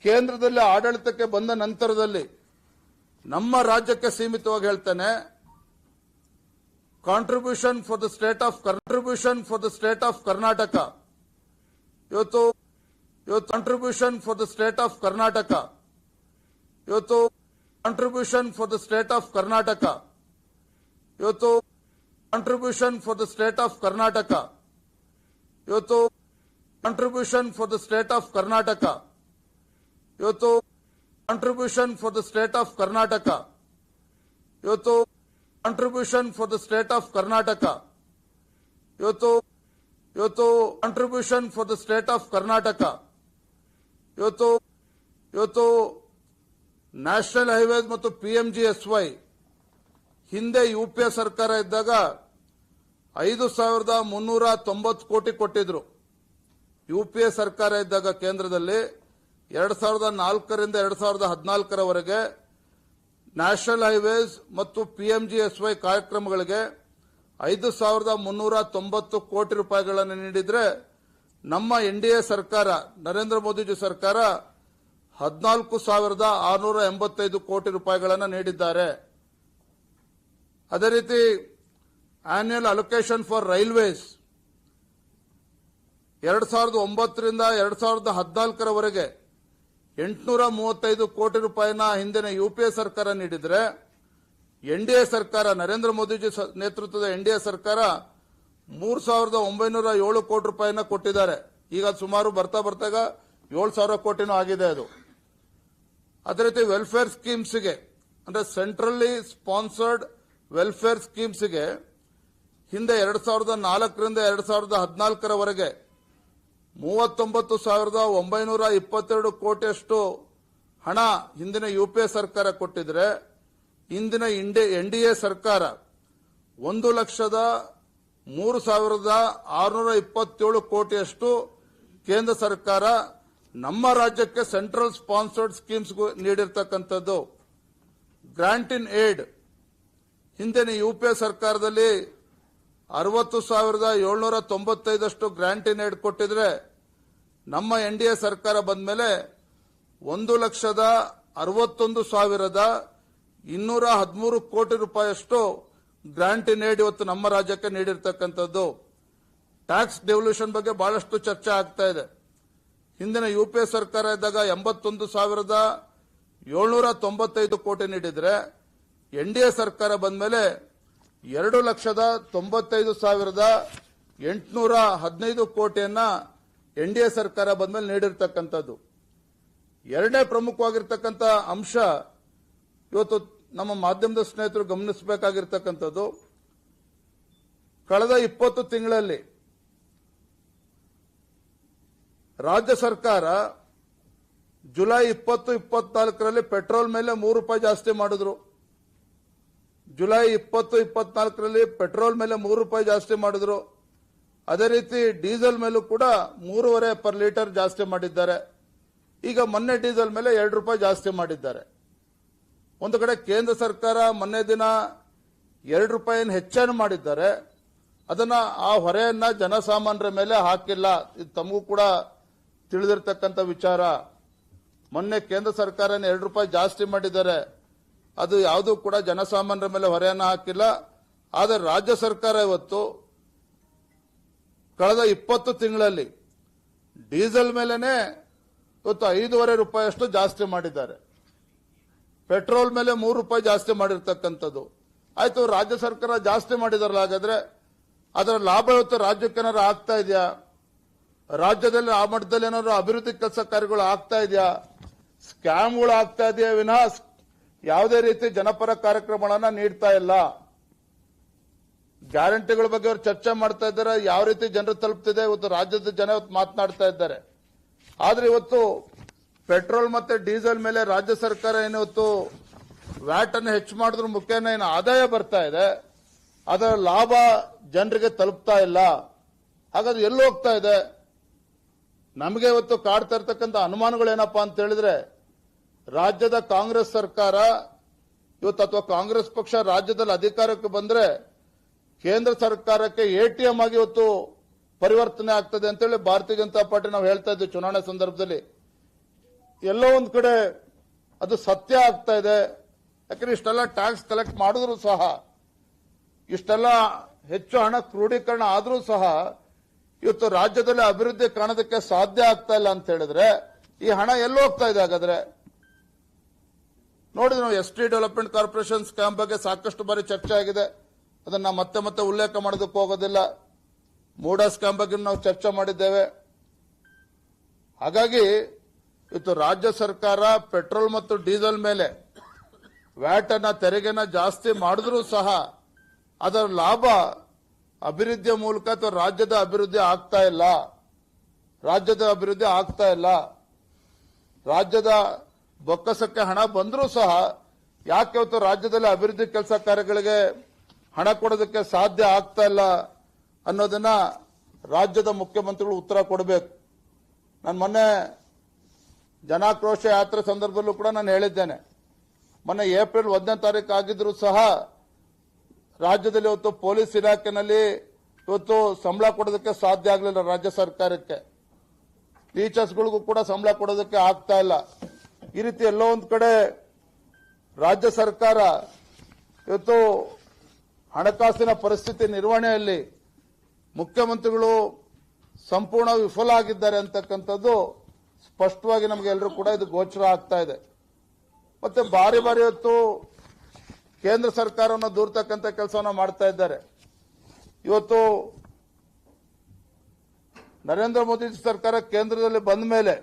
ಕೇಂದ್ರದಲ್ಲಿ ಆಡಳಿತಕ್ಕೆ ಬಂದ ನಂತರದಲ್ಲಿ ನಮ್ಮ ರಾಜ್ಯಕ್ಕೆ ಸೀಮಿತವಾಗಿ ಹೇಳ್ತಾನೆ, contribution for the state of Karnataka ಇವತ್ತು contribution for the state of Karnataka ಇವತ್ತು contribution for the state of Karnataka ಇವತ್ತು contribution for the state of Karnataka ಇವತ್ತು contribution for the state of Karnataka ಇವತ್ತು contribution for the state of Karnataka ಇವತ್ತು contribution for the state of Karnataka ಇವತ್ತು contribution for the state of Karnataka ಇವತ್ತು national highways ಮತ್ತು PMGSY ಹಿಂದೆ UPA ಸರ್ಕಾರ ಇದ್ದಾಗ 5,390 ಕೋಟಿ ಕೊಟ್ಟಿದ್ರು. UPA ಸರ್ಕಾರ ಇದ್ದಾಗ ಕೇಂದ್ರದಲ್ಲಿ 2004ರಿಂದ 2014ರವರೆಗೆ ನ್ಯಾಷನಲ್ ಹೈವೇಸ್ ಮತ್ತು PMGSY ಕಾರ್ಯಕ್ರಮಗಳಿಗೆ 5,390 ಕೋಟಿ ರೂಪಾಯಿಗಳನ್ನು ನೀಡಿದರೆ ನಮ್ಮ NDA ಸರ್ಕಾರ ನರೇಂದ್ರ ಮೋದಿಜಿ ಸರ್ಕಾರ 14,685 ಕೋಟಿ ರೂಪಾಯಿಗಳನ್ನು ನೀಡಿದ್ದಾರೆ. ಅದೇ ರೀತಿ ಆನ್ಯುಯಲ್ ಅಲೋಕೇಶನ್ ಫಾರ್ ರೈಲ್ವೇಸ್ 2009ರಿಂದ 2014ರವರೆಗೆ 835 ಕೋಟಿ ರೂಪಾಯಿನ ಹಿಂದಿನ UPA ಸರ್ಕಾರ ನೀಡಿದರೆ NDA ಸರ್ಕಾರ ನರೇಂದ್ರ ಮೋದಿಜಿ ನೇತೃತ್ವದ NDA ಸರ್ಕಾರ 3,907 ಕೋಟಿ ರೂಪಾಯಿನ ಕೊಟ್ಟಿದ್ದಾರೆ. ಈಗ ಸುಮಾರು ಬರ್ತಾ ಈಗ 7,000 ಕೋಟಿನೂ ಆಗಿದೆ ಅದು. ಅದೇ ರೀತಿ ವೆಲ್ಫೇರ್ ಸ್ಕೀಮ್ಸ್ಗೆ ಅಂದ್ರೆ ಸೆಂಟ್ರಲಿ ಸ್ಪಾನ್ಸರ್ಡ್ ವೆಲ್ಫೇರ್ ಸ್ಕೀಮ್ಸ್ಗೆ ಹಿಂದೆ 2004ರಿಂದ 2014ರವರೆಗೆ 39,922 ಕೋಟಿಯಷ್ಟು ಹಣ ಹಿಂದಿನ UPA ಸರ್ಕಾರ ಕೊಟ್ಟಿದ್ರೆ ಇಂದಿನ NDA ಸರ್ಕಾರ 1,03,627 ಕೋಟಿಯಷ್ಟು ಕೇಂದ್ರ ಸರ್ಕಾರ ನಮ್ಮ ರಾಜ್ಯಕ್ಕೆ ಸೆಂಟ್ರಲ್ ಸ್ಪಾನ್ಸರ್ಡ್ ಸ್ಕೀಮ್ಸ್ ನೀಡಿರ್ತಕ್ಕಂಥದ್ದು. ಗ್ರಾಂಟ್ ಇನ್ ಏಡ್ ಹಿಂದಿನ UPA ಸರ್ಕಾರದಲ್ಲಿ 60,795 ಗ್ರಾಂಟ್ ಇನ್ ಏಡ್ ಕೊಟ್ಟಿದ್ರೆ ನಮ್ಮ NDA ಸರ್ಕಾರ ಬಂದ ಮೇಲೆ 1,61,213 ಕೋಟಿ ರೂಪಾಯಿಯಷ್ಟು ಗ್ರಾಂಟ್ ಇನ್ ಏಡ್ ಇವತ್ತು ನಮ್ಮ ರಾಜ್ಯಕ್ಕೆ ನೀಡಿರ್ತಕ್ಕಂಥದ್ದು. ಟ್ಯಾಕ್ಸ್ ಡೆವಲ್ಯೂಷನ್ ಬಗ್ಗೆ ಬಹಳಷ್ಟು ಚರ್ಚೆ ಆಗ್ತಾ ಇದೆ. ಹಿಂದಿನ UPA ಸರ್ಕಾರ ಇದ್ದಾಗ 81,795 ಕೋಟಿ ನೀಡಿದ್ರೆ NDA ಸರ್ಕಾರ ಬಂದ ಮೇಲೆ 2,95,815 ಕೋಟಿಯನ್ನ NDA ಸರ್ಕಾರ ಬಂದ ಮೇಲೆ ನೀಡಿರ್ತಕ್ಕಂಥದ್ದು. ಎರಡನೇ ಪ್ರಮುಖವಾಗಿರ್ತಕ್ಕಂಥ ಅಂಶ ಇವತ್ತು ನಮ್ಮ ಮಾಧ್ಯಮದ ಸ್ನೇಹಿತರು ಗಮನಿಸಬೇಕಾಗಿರ್ತಕ್ಕಂಥದ್ದು, ಕಳೆದ 20 ತಿಂಗಳಲ್ಲಿ ರಾಜ್ಯ ಸರ್ಕಾರ ಜುಲೈ 20-24ರಲ್ಲಿ ಪೆಟ್ರೋಲ್ ಮೇಲೆ ₹3 ಜಾಸ್ತಿ ಮಾಡಿದ್ರು. ಜುಲೈ 20-24ರಲ್ಲಿ ಪೆಟ್ರೋಲ್ ಮೇಲೆ ₹3 ಜಾಸ್ತಿ ಮಾಡಿದ್ರು. ಅದೇ ರೀತಿ ಡೀಸೆಲ್ ಮೇಲೂ ಕೂಡ 3.5 ಪರ್ ಲೀಟರ್ ಜಾಸ್ತಿ ಮಾಡಿದ್ದಾರೆ. ಈಗ ಮೊನ್ನೆ ಡೀಸೆಲ್ ಮೇಲೆ ₹2 ಜಾಸ್ತಿ ಮಾಡಿದ್ದಾರೆ. ಒಂದು ಕಡೆ ಕೇಂದ್ರ ಸರ್ಕಾರ ಮೊನ್ನೆ ದಿನ ₹2 ಹೆಚ್ಚನ್ನು ಮಾಡಿದ್ದಾರೆ. ಅದನ್ನ ಆ ಹೊರೆಯನ್ನ ಜನಸಾಮಾನ್ಯರ ಮೇಲೆ ಹಾಕಿಲ್ಲ. ಇದು ತಮಗೂ ಕೂಡ ತಿಳಿದಿರ್ತಕ್ಕಂಥ ವಿಚಾರ. ಮೊನ್ನೆ ಕೇಂದ್ರ ಸರ್ಕಾರ ₹2 ಜಾಸ್ತಿ ಮಾಡಿದ್ದಾರೆ. ಅದು ಯಾವುದೂ ಕೂಡ ಜನಸಾಮಾನ್ಯರ ಮೇಲೆ ಹೊರೆಯನ್ನ ಹಾಕಿಲ್ಲ. ಆದರೆ ರಾಜ್ಯ ಸರ್ಕಾರ ಇವತ್ತು ಕಳೆದ 20 ತಿಂಗಳಲ್ಲಿ ಡೀಸೆಲ್ ಮೇಲೆನೆ ಇವತ್ತು ₹5.5 ಜಾಸ್ತಿ ಮಾಡಿದ್ದಾರೆ. ಪೆಟ್ರೋಲ್ ಮೇಲೆ ₹3 ಜಾಸ್ತಿ ಮಾಡಿರ್ತಕ್ಕಂಥದ್ದು. ಆಯ್ತು, ರಾಜ್ಯ ಸರ್ಕಾರ ಜಾಸ್ತಿ ಮಾಡಿದಾರಲ್ಲ, ಹಾಗಾದ್ರೆ ಅದರ ಲಾಭ ಇವತ್ತು ರಾಜ್ಯಕ್ಕೆ ಏನಾದ್ರು ಆಗ್ತಾ ಇದೆಯಾ? ರಾಜ್ಯದಲ್ಲಿ ಆ ಮಟ್ಟದಲ್ಲಿ ಏನಾದ್ರು ಅಭಿವೃದ್ಧಿ ಕೆಲಸ ಕಾರ್ಯಗಳು ಆಗ್ತಾ ಇದೆಯಾ? ಸ್ಕ್ಯಾಮ್ಗಳು ಆಗ್ತಾ ಇದೆಯಾ ವಿನಃ ಯಾವುದೇ ರೀತಿ ಜನಪರ ಕಾರ್ಯಕ್ರಮಗಳನ್ನ ನೀಡ್ತಾ ಇಲ್ಲ. ಗ್ಯಾರಂಟಿಗಳ ಬಗ್ಗೆ ಅವರು ಚರ್ಚೆ ಮಾಡ್ತಾ ಇದ್ದಾರೆ. ಯಾವ ರೀತಿ ಜನರು ತಲುಪ್ತಿದೆ ಇವತ್ತು ರಾಜ್ಯದ ಜನ ಇವತ್ತು ಮಾತನಾಡ್ತಾ ಇದ್ದಾರೆ. ಆದ್ರೆ ಇವತ್ತು ಪೆಟ್ರೋಲ್ ಮತ್ತೆ ಡೀಸೆಲ್ ಮೇಲೆ ರಾಜ್ಯ ಸರ್ಕಾರ ಏನಿವತ್ತು ವ್ಯಾಟ್ ಅನ್ನು ಹೆಚ್ಚು ಮಾಡಿದ್ರ ಮುಖೇನ ಏನು ಆದಾಯ ಬರ್ತಾ ಇದೆ, ಅದರ ಲಾಭ ಜನರಿಗೆ ತಲುಪ್ತಾ ಇಲ್ಲ. ಹಾಗಾದ್ರೆ ಎಲ್ಲಿ ಹೋಗ್ತಾ ಇದೆ? ನಮಗೆ ಇವತ್ತು ಕಾಡ್ತಾ ಇರ್ತಕ್ಕಂಥ ಅನುಮಾನಗಳೇನಪ್ಪಾ ಅಂತ ಹೇಳಿದ್ರೆ, ರಾಜ್ಯದ ಕಾಂಗ್ರೆಸ್ ಸರ್ಕಾರ ಇವತ್ತು ಅಥವಾ ಕಾಂಗ್ರೆಸ್ ಪಕ್ಷ ರಾಜ್ಯದಲ್ಲಿ ಅಧಿಕಾರಕ್ಕೆ ಬಂದ್ರೆ ಕೇಂದ್ರ ಸರ್ಕಾರಕ್ಕೆ ATM ಆಗಿ ಇವತ್ತು ಪರಿವರ್ತನೆ ಆಗ್ತದೆ ಅಂತೇಳಿ ಭಾರತೀಯ ಜನತಾ ಪಾರ್ಟಿ ನಾವು ಹೇಳ್ತಾ ಇದ್ವಿ ಚುನಾವಣೆ ಸಂದರ್ಭದಲ್ಲಿ. ಎಲ್ಲೋ ಒಂದ್ ಕಡೆ ಅದು ಸತ್ಯ ಆಗ್ತಾ ಇದೆ. ಯಾಕಂದ್ರೆ ಇಷ್ಟೆಲ್ಲ ಟ್ಯಾಕ್ಸ್ ಕಲೆಕ್ಟ್ ಮಾಡಿದ್ರು ಸಹ, ಇಷ್ಟೆಲ್ಲ ಹೆಚ್ಚು ಹಣ ಕ್ರೋಢೀಕರಣ ಆದ್ರೂ ಸಹ ಇವತ್ತು ರಾಜ್ಯದಲ್ಲಿ ಅಭಿವೃದ್ಧಿ ಕಾಣೋದಕ್ಕೆ ಸಾಧ್ಯ ಆಗ್ತಾ ಇಲ್ಲ ಅಂತ ಹೇಳಿದ್ರೆ ಈ ಹಣ ಎಲ್ಲಿ ಹೋಗ್ತಾ ಇದೆ? ಹಾಗಾದ್ರೆ ನೋಡಿದ್ರೆ ನಾವು ST ಡೆವಲಪ್ಮೆಂಟ್ ಕಾರ್ಪೊರೇಷನ್ ಸ್ಕ್ಯಾಮ್ ಬಗ್ಗೆ ಸಾಕಷ್ಟು ಬಾರಿ ಚರ್ಚೆ ಆಗಿದೆ. ಅದನ್ನ ಮತ್ತೆ ಮತ್ತೆ ಉಲ್ಲೇಖ ಮಾಡೋದಕ್ಕೆ ಹೋಗೋದಿಲ್ಲ. ಮೂಡಾ ಸ್ಕ್ಯಾಮ್ ಬಗ್ಗೆ ನಾವು ಚರ್ಚೆ ಮಾಡಿದ್ದೇವೆ. ಹಾಗಾಗಿ ಇವತ್ತು ರಾಜ್ಯ ಸರ್ಕಾರ ಪೆಟ್ರೋಲ್ ಮತ್ತು ಡೀಸೆಲ್ ಮೇಲೆ ವ್ಯಾಟ್ ಅನ್ನ ತೆರಿಗೆನ ಜಾಸ್ತಿ ಮಾಡಿದ್ರೂ ಸಹ ಅದರ ಲಾಭ ಅಭಿವೃದ್ಧಿಯ ಮೂಲಕ ಅಥವಾ ರಾಜ್ಯದ ಅಭಿವೃದ್ಧಿ ಆಗ್ತಾ ಇಲ್ಲ. ರಾಜ್ಯದ ಬೊಕ್ಕಸಕ್ಕೆ ಹಣ ಬಂದರೂ ಸಹ ಯಾಕೆ ಇವತ್ತು ರಾಜ್ಯದಲ್ಲಿ ಅಭಿವೃದ್ಧಿ ಕೆಲಸ ಕಾರ್ಯಗಳಿಗೆ ಹಣ ಕೊಡೋದಕ್ಕೆ ಸಾಧ್ಯ ಆಗ್ತಾ ಇಲ್ಲ ಅನ್ನೋದನ್ನ ರಾಜ್ಯದ ಮುಖ್ಯಮಂತ್ರಿಗಳು ಉತ್ತರ ಕೊಡಬೇಕು. ನಾನು ಮೊನ್ನೆ ಜನಾಕ್ರೋಶ ಯಾತ್ರೆ ಸಂದರ್ಭದಲ್ಲೂ ಕೂಡ ನಾನು ಹೇಳಿದ್ದೇನೆ, ಮೊನ್ನೆ ಏಪ್ರಿಲ್ 1ನೇ ತಾರೀಕು ಆಗಿದ್ರು ಸಹ ರಾಜ್ಯದಲ್ಲಿ ಇವತ್ತು ಪೊಲೀಸ್ ಇಲಾಖೆನಲ್ಲಿ ಇವತ್ತು ಸಂಬಳ ಕೊಡೋದಕ್ಕೆ ಸಾಧ್ಯ ಆಗಲಿಲ್ಲ. ರಾಜ್ಯ ಸರ್ಕಾರಕ್ಕೆ ಟೀಚರ್ಸ್ಗಳಿಗೂ ಕೂಡ ಸಂಬಳ ಕೊಡೋದಕ್ಕೆ ಆಗ್ತಾ ಇಲ್ಲ. ಈ ರೀತಿ ಎಲ್ಲೋ ಒಂದು ಕಡೆ ರಾಜ್ಯ ಸರ್ಕಾರ ಇವತ್ತು ಹಣಕಾಸಿನ ಪರಿಸ್ಥಿತಿ ನಿರ್ವಹಣೆಯಲ್ಲಿ ಮುಖ್ಯಮಂತ್ರಿಗಳು ಸಂಪೂರ್ಣ ವಿಫಲ ಆಗಿದ್ದಾರೆ ಅಂತಕ್ಕಂಥದ್ದು ಸ್ಪಷ್ಟವಾಗಿ ನಮಗೆಲ್ಲರೂ ಕೂಡ ಇದು ಗೋಚರ ಆಗ್ತಾ ಇದೆ. ಮತ್ತೆ ಬಾರಿ ಇವತ್ತು ಕೇಂದ್ರ ಸರ್ಕಾರವನ್ನು ದೂರ್ತಕ್ಕಂಥ ಕೆಲಸವನ್ನು ಮಾಡ್ತಾ ಇದ್ದಾರೆ. ಇವತ್ತು ನರೇಂದ್ರ ಮೋದಿ ಸರ್ಕಾರ ಕೇಂದ್ರದಲ್ಲಿ ಬಂದ ಮೇಲೆ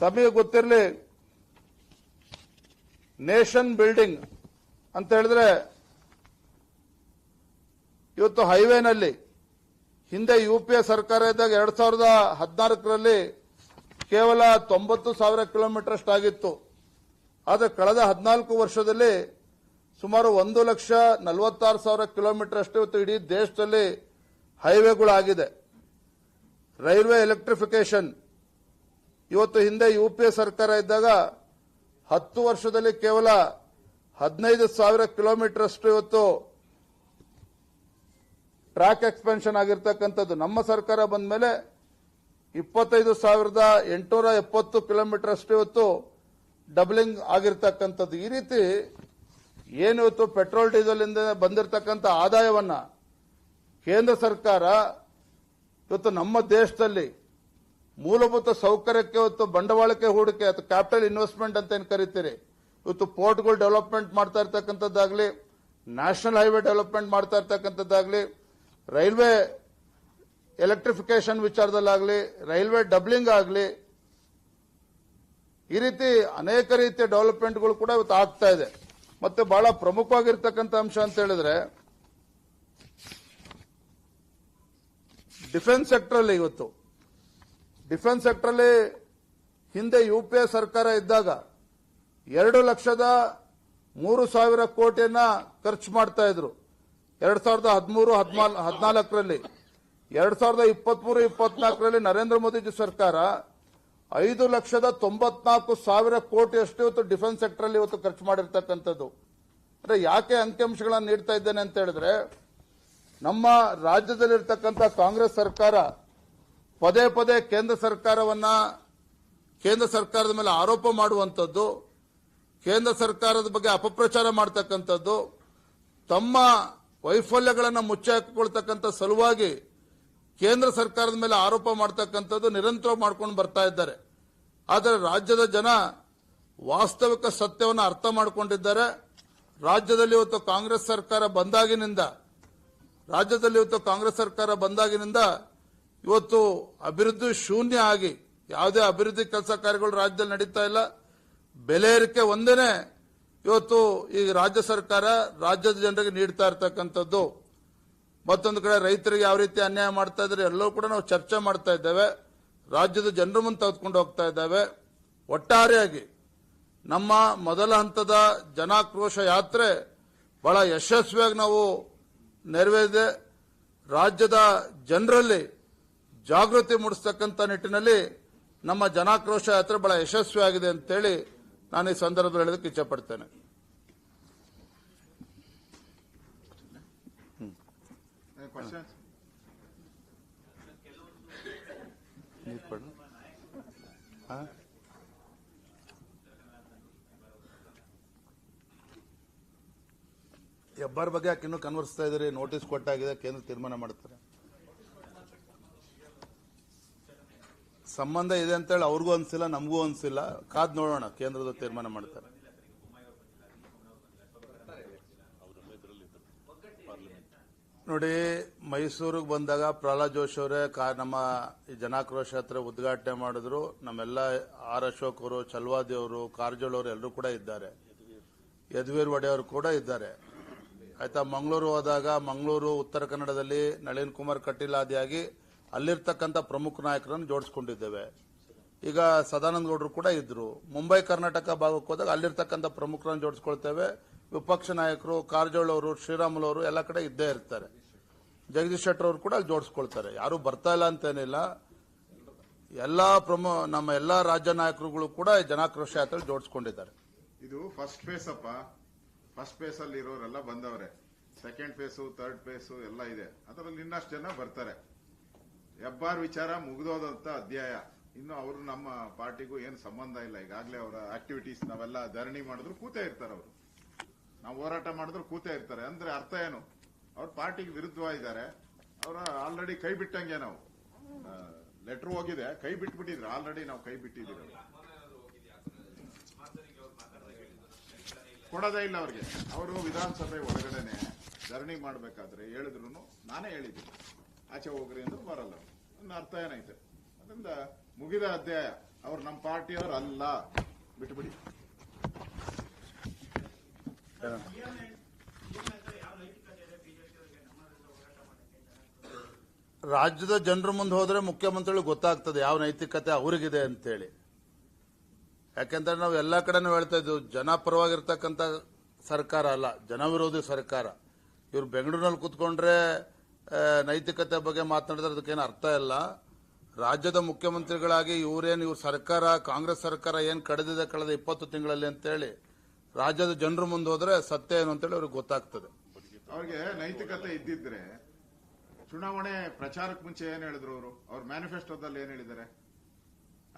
ತಮಗೆ ಗೊತ್ತಿರಲಿ, ನೇಷನ್ ಬಿಲ್ಡಿಂಗ್ ಅಂತ ಹೇಳಿದ್ರೆ ಇವತ್ತು ಹೈವೇನಲ್ಲಿ ಹಿಂದೆ ಯುಪಿಎ ಸರ್ಕಾರ ಇದ್ದಾಗ 2014ರಲ್ಲಿ ಕೇವಲ 90,000 ಕಿಲೋಮೀಟರ್ ಅಷ್ಟಾಗಿತ್ತು. ಆದರೆ ಕಳೆದ 14 ವರ್ಷದಲ್ಲಿ ಸುಮಾರು 1,46,000 ಕಿಲೋಮೀಟರ್ ಅಷ್ಟು ಇವತ್ತು ಇಡೀ ದೇಶದಲ್ಲಿ ಹೈವೇಗಳಾಗಿದೆ. ರೈಲ್ವೆ ಎಲೆಕ್ಟ್ರಿಫಿಕೇಶನ್ ಇವತ್ತು ಹಿಂದೆ ಯುಪಿಎ ಸರ್ಕಾರ ಇದ್ದಾಗ 10 ವರ್ಷದಲ್ಲಿ ಕೇವಲ 15,000 ಕಿಲೋಮೀಟರ್ ಅಷ್ಟು ಇವತ್ತು ಟ್ರ್ಯಾಕ್ ಎಕ್ಸ್ಪೆನ್ಷನ್ ಆಗಿರ್ತಕ್ಕಂಥದ್ದು. ನಮ್ಮ ಸರ್ಕಾರ ಬಂದ ಮೇಲೆ 25,870 ಕಿಲೋಮೀಟರ್ ಅಷ್ಟು ಇವತ್ತು ಡಬ್ಲಿಂಗ್ ಆಗಿರ್ತಕ್ಕಂಥದ್ದು. ಈ ರೀತಿ ಏನು ಇವತ್ತು ಪೆಟ್ರೋಲ್ ಡೀಸೆಲ್ ಇಂದ ಬಂದಿರತಕ್ಕಂಥ ಆದಾಯವನ್ನ ಕೇಂದ್ರ ಸರ್ಕಾರ ಇವತ್ತು ನಮ್ಮ ದೇಶದಲ್ಲಿ ಮೂಲಭೂತ ಸೌಕರ್ಯಕ್ಕೆ ಇವತ್ತು ಬಂಡವಾಳಕ್ಕೆ ಹೂಡಿಕೆ ಅಥವಾ ಕ್ಯಾಪಿಟಲ್ ಇನ್ವೆಸ್ಟ್ಮೆಂಟ್ ಅಂತ ಏನು ಕರಿತೀರಿ, ಇವತ್ತು ಪೋರ್ಟ್ಗಳು ಡೆವಲಪ್ಮೆಂಟ್ ಮಾಡ್ತಾ ಇರ್ತಕ್ಕಂಥದ್ದಾಗಲಿ, ನ್ಯಾಷನಲ್ ಹೈವೇ ಡೆವಲಪ್ಮೆಂಟ್ ಮಾಡ್ತಾ ಇರ್ತಕ್ಕಂಥದ್ದಾಗಲಿ, ರೈಲ್ವೆ ಎಲೆಕ್ಟ್ರಿಫಿಕೇಶನ್ ವಿಚಾರದಲ್ಲಾಗಲಿ, ರೈಲ್ವೆ ಡಬ್ಲಿಂಗ್ ಆಗಲಿ, ಈ ರೀತಿ ಅನೇಕ ರೀತಿಯ ಡೆವಲಪ್ಮೆಂಟ್ಗಳು ಕೂಡ ಇವತ್ತು ಆಗ್ತಾ ಇದೆ. ಮತ್ತೆ ಬಹಳ ಪ್ರಮುಖವಾಗಿರ್ತಕ್ಕಂಥ ಅಂಶ ಅಂತ ಹೇಳಿದ್ರೆ ಡಿಫೆನ್ಸ್ ಸೆಕ್ಟರ್ ಅಲ್ಲಿ ಇವತ್ತು ಡಿಫೆನ್ಸ್ ಸೆಕ್ಟರ್ ಅಲ್ಲಿ ಹಿಂದೆ ಯುಪಿಎ ಸರ್ಕಾರ ಇದ್ದಾಗ 2,03,000 ಕೋಟಿಯನ್ನ ಖರ್ಚು ಮಾಡ್ತಾ ಇದ್ರು 2013-14ರಲ್ಲಿ. 2023-24ರಲ್ಲಿ ನರೇಂದ್ರ ಮೋದಿ ಸರ್ಕಾರ 5,94,000 ಕೋಟಿಯಷ್ಟು ಇವತ್ತು ಡಿಫೆನ್ಸ್ ಸೆಕ್ಟರ್ ಅಲ್ಲಿ ಇವತ್ತು ಖರ್ಚು ಮಾಡಿರ್ತಕ್ಕಂಥದ್ದು. ಅಂದ್ರೆ ಯಾಕೆ ಅಂಕಿಅಂಶಗಳನ್ನು ನೀಡ್ತಾ ಇದ್ದೇನೆ ಅಂತ ಹೇಳಿದ್ರೆ, ನಮ್ಮ ರಾಜ್ಯದಲ್ಲಿರ್ತಕ್ಕಂಥ ಕಾಂಗ್ರೆಸ್ ಸರ್ಕಾರ ಪದೇ ಪದೇ ಕೇಂದ್ರ ಸರ್ಕಾರದ ಮೇಲೆ ಆರೋಪ ಮಾಡುವಂಥದ್ದು, ಕೇಂದ್ರ ಸರ್ಕಾರದ ಬಗ್ಗೆ ಅಪಪ್ರಚಾರ ಮಾಡ್ತಕ್ಕಂಥದ್ದು, ತಮ್ಮ ವೈಫಲ್ಯಗಳನ್ನು ಮುಚ್ಚಿ ಹಾಕಿಕೊಳ್ತಕ್ಕಂಥ ಸಲುವಾಗಿ ಕೇಂದ್ರ ಸರ್ಕಾರದ ಮೇಲೆ ಆರೋಪ ಮಾಡ್ತಕ್ಕಂಥದ್ದು ನಿರಂತರ ಮಾಡ್ಕೊಂಡು ಬರ್ತಾ ಇದ್ದಾರೆ. ಆದರೆ ರಾಜ್ಯದ ಜನ ವಾಸ್ತವಿಕ ಸತ್ಯವನ್ನು ಅರ್ಥ ಮಾಡಿಕೊಂಡಿದ್ದಾರೆ. ರಾಜ್ಯದಲ್ಲಿ ಇವತ್ತು ಕಾಂಗ್ರೆಸ್ ಸರ್ಕಾರ ಬಂದಾಗಿನಿಂದ ಇವತ್ತು ಅಭಿವೃದ್ಧಿ ಶೂನ್ಯ ಆಗಿ ಯಾವುದೇ ಅಭಿವೃದ್ಧಿ ಕೆಲಸ ಕಾರ್ಯಗಳು ರಾಜ್ಯದಲ್ಲಿ ನಡೀತಾ ಇಲ್ಲ. ಬೆಲೆ ಏರಿಕೆ ಒಂದೇನೆ ಇವತ್ತು ಈ ರಾಜ್ಯ ಸರ್ಕಾರ ರಾಜ್ಯದ ಜನರಿಗೆ ನೀಡ್ತಾ ಇರ್ತಕ್ಕಂಥದ್ದು. ಮತ್ತೊಂದು ಕಡೆ ರೈತರಿಗೆ ಯಾವ ರೀತಿ ಅನ್ಯಾಯ ಮಾಡ್ತಾ ಇದ್ದಾರೆ ಎಲ್ಲವೂ ಕೂಡ ನಾವು ಚರ್ಚೆ ಮಾಡ್ತಾ ಇದ್ದೇವೆ, ರಾಜ್ಯದ ಜನರ ಮುಂದೆ ತೆಗೆದುಕೊಂಡು ಹೋಗ್ತಾ ಇದ್ದೇವೆ. ಒಟ್ಟಾರೆಯಾಗಿ ನಮ್ಮ ಮೊದಲ ಹಂತದ ಜನಾಕ್ರೋಶ ಯಾತ್ರೆ ಬಹಳ ಯಶಸ್ವಿಯಾಗಿ ನಾವು ನೆರವೇರಿದೆ. ರಾಜ್ಯದ ಜನರಲ್ಲಿ ಜಾಗೃತಿ ಮೂಡಿಸ್ತಕ್ಕಂಥ ನಿಟ್ಟಿನಲ್ಲಿ ನಮ್ಮ ಜನಾಕ್ರೋಶ ಯಾತ್ರೆ ಬಹಳ ಯಶಸ್ವಿಯಾಗಿದೆ ಅಂತೇಳಿ ನಾನು ಈ ಸಂದರ್ಭದಲ್ಲಿ ಹೇಳೋದಕ್ಕೆ ಇಚ್ಛಪಡ್ತೇನೆ. ಹೆಬ್ಬಾರ್ ಬಗ್ಗೆ ಯಾಕೆ ಇನ್ನೂ ಕನ್ವರ್ಸ್ತಾ ಇದ್ದೀರಿ? ನೋಟಿಸ್ ಕೊಟ್ಟಾಗಿದೆ, ಕೇಂದ್ರ ತೀರ್ಮಾನ ಮಾಡ್ತಾರೆ. ಸಂಬಂಧ ಇದೆ ಅಂತೇಳಿ ಅವ್ರಿಗೂ ಅನ್ಸಿಲ್ಲ, ನಮಗೂ ಅನ್ಸಿಲ್ಲ. ಕಾದ್ ನೋಡೋಣ, ಕೇಂದ್ರದ ತೀರ್ಮಾನ ಮಾಡ್ತಾರೆ. ನೋಡಿ, ಮೈಸೂರಿಗೆ ಬಂದಾಗ ಪ್ರಹ್ಲಾದ್ ಜೋಶಿ ಅವರೇ ನಮ್ಮ ಈ ಜನಾಕ್ರೋಶ ಯಾತ್ರೆ ಉದ್ಘಾಟನೆ ಮಾಡಿದ್ರು. ನಮ್ಮೆಲ್ಲ ಆರ್ ಅಶೋಕ್ ಅವರು, ಚಲ್ವಾದಿ ಅವರು, ಕಾರಜೋಳ ಅವರು ಎಲ್ಲರೂ ಕೂಡ ಇದ್ದಾರೆ. ಯದುವೀರ್ ಒಡೆಯವರು ಕೂಡ ಇದ್ದಾರೆ. ಆಯ್ತಾ, ಮಂಗಳೂರು ಹೋದಾಗ ಮಂಗಳೂರು ಉತ್ತರ ಕನ್ನಡದಲ್ಲಿ ನಳಿನ್ ಕುಮಾರ್ ಕಟೀಲ್ ಆದಿಯಾಗಿ ಅಲ್ಲಿರ್ತಕ್ಕಂಥ ಪ್ರಮುಖ ನಾಯಕರನ್ನು ಜೋಡಿಸ್ಕೊಂಡಿದ್ದೇವೆ. ಈಗ ಸದಾನಂದ ಗೌಡರು ಕೂಡ ಇದ್ರು. ಮುಂಬೈ ಕರ್ನಾಟಕ ಭಾಗಕ್ಕೆ ಹೋದಾಗ ಅಲ್ಲಿರ್ತಕ್ಕಂಥ ಪ್ರಮುಖರನ್ನು ಜೋಡಿಸ್ಕೊಳ್ತೇವೆ. ವಿಪಕ್ಷ ನಾಯಕರು ಕಾರಜೋಳ ಅವರು, ಶ್ರೀರಾಮುಲು ಅವರು ಎಲ್ಲ ಕಡೆ ಇದ್ದೇ ಇರ್ತಾರೆ. ಜಗದೀಶ್ ಶೆಟ್ಟರ್ ಅವರು ಕೂಡ ಅಲ್ಲಿ ಜೋಡಿಸ್ಕೊಳ್ತಾರೆ. ಯಾರು ಬರ್ತಾ ಇಲ್ಲ ಅಂತೇನಿಲ್ಲ. ನಮ್ಮ ಎಲ್ಲಾ ರಾಜ್ಯ ನಾಯಕರುಗಳು ಕೂಡ ಜನಾಕ್ರೋಶ ಯಾತ್ರೆ ಜೋಡಿಸ್ಕೊಂಡಿದ್ದಾರೆ. ಇದು ಫಸ್ಟ್ ಫೇಸ್ ಅಪ್ಪ. ಫಸ್ಟ್ ಫೇಸ್ ಅಲ್ಲಿ ಇರೋರೆಲ್ಲ ಬಂದವ್ರೆ. ಸೆಕೆಂಡ್ ಫೇಸು, ಥರ್ಡ್ ಫೇಸು ಎಲ್ಲ ಇದೆ. ಅದರಲ್ಲಿ ಇನ್ನಷ್ಟು ಜನ ಬರ್ತಾರೆ. ಹೆಬ್ಬಾರ್ ವಿಚಾರ ಮುಗಿದೋದಂತ ಅಧ್ಯಾಯ. ಇನ್ನು ಅವರು ನಮ್ಮ ಪಾರ್ಟಿಗೂ ಏನು ಸಂಬಂಧ ಇಲ್ಲ. ಈಗಾಗಲೇ ಅವರ ಆಕ್ಟಿವಿಟೀಸ್ ನಾವೆಲ್ಲ ಧರಣಿ ಮಾಡಿದ್ರು ಕೂತೇ ಇರ್ತಾರೆ. ಅವರು ನಾವು ಹೋರಾಟ ಮಾಡಿದ್ರು ಕೂತೇ ಇರ್ತಾರೆ. ಅಂದ್ರೆ ಅರ್ಥ ಏನು? ಅವ್ರ ಪಾರ್ಟಿಗೆ ವಿರುದ್ಧವಾಗಿದ್ದಾರೆ. ಅವರ ಆಲ್ರೆಡಿ ಕೈ ಬಿಟ್ಟಂಗೆ. ನಾವು ಲೆಟರ್ ಹೋಗಿದೆ, ಕೈ ಬಿಟ್ಬಿಟ್ಟಿದ್ರು. ಆಲ್ರೆಡಿ ನಾವು ಕೈ ಬಿಟ್ಟಿದ್ದೀವಿ. ಕೊಡೋದೇ ಇಲ್ಲ ಅವ್ರಿಗೆ. ಅವರು ವಿಧಾನಸಭೆ ಒಳಗಡೆನೆ ಧರಣಿ ಮಾಡಬೇಕಾದ್ರೆ ಹೇಳಿದ್ರು, ನಾನೇ ಹೇಳಿದ್ದೀನಿ ಆಚೆ ಹೋಗ್ರಿ ಅಂದ್ರೆ ಬರಲ್ಲ. ನನ್ನ ಅರ್ಥ ಏನೈತೆ? ಅದರಿಂದ ಮುಗಿದ ಅಧ್ಯಾಯ. ಅವ್ರು ನಮ್ಮ ಪಾರ್ಟಿಯವರು ಅಲ್ಲ, ಬಿಟ್ಬಿಡಿ. ರಾಜ್ಯದ ಜನರ ಮುಂದೆ ಹೋದ್ರೆ ಮುಖ್ಯಮಂತ್ರಿಗಳು ಗೊತ್ತಾಗ್ತದೆ ಯಾವ ನೈತಿಕತೆ ಅವರಿಗಿದೆ ಅಂತೇಳಿ. ಯಾಕೆಂದ್ರೆ ನಾವು ಎಲ್ಲಾ ಕಡೆನೂ ಹೇಳ್ತಾ ಇದ್ವಿ, ಜನಪರವಾಗಿರ್ತಕ್ಕಂಥ ಸರ್ಕಾರ ಅಲ್ಲ, ಜನವಿರೋಧಿ ಸರ್ಕಾರ. ಇವ್ರು ಬೆಂಗಳೂರಿನಲ್ಲಿ ಕೂತ್ಕೊಂಡ್ರೆ ನೈತಿಕತೆ ಬಗ್ಗೆ ಮಾತನಾಡಿದ್ರೆ ಅದಕ್ಕೇನು ಅರ್ಥ ಇಲ್ಲ. ರಾಜ್ಯದ ಮುಖ್ಯಮಂತ್ರಿಗಳಾಗಿ ಇವ್ರ ಸರ್ಕಾರ, ಕಾಂಗ್ರೆಸ್ ಸರ್ಕಾರ ಏನ್ ಕಳೆದಿದೆ ಕಳೆದ 20 ತಿಂಗಳಲ್ಲಿ ಅಂತೇಳಿ ರಾಜ್ಯದ ಜನರ ಮುಂದೆ ಹೋದ್ರೆ ಸತ್ಯ ಏನು ಅಂತೇಳಿ ಅವ್ರಿಗೆ ಗೊತ್ತಾಗ್ತದೆ. ಅವ್ರಿಗೆ ನೈತಿಕತೆ ಇದ್ದಿದ್ರೆ ಚುನಾವಣೆ ಪ್ರಚಾರಕ್ಕೆ ಮುಂಚೆ ಏನ್ ಹೇಳಿದ್ರು ಅವರು? ಅವ್ರ ಮ್ಯಾನಿಫೆಸ್ಟೋದಲ್ಲಿ ಏನ್ ಹೇಳಿದ್ದಾರೆ?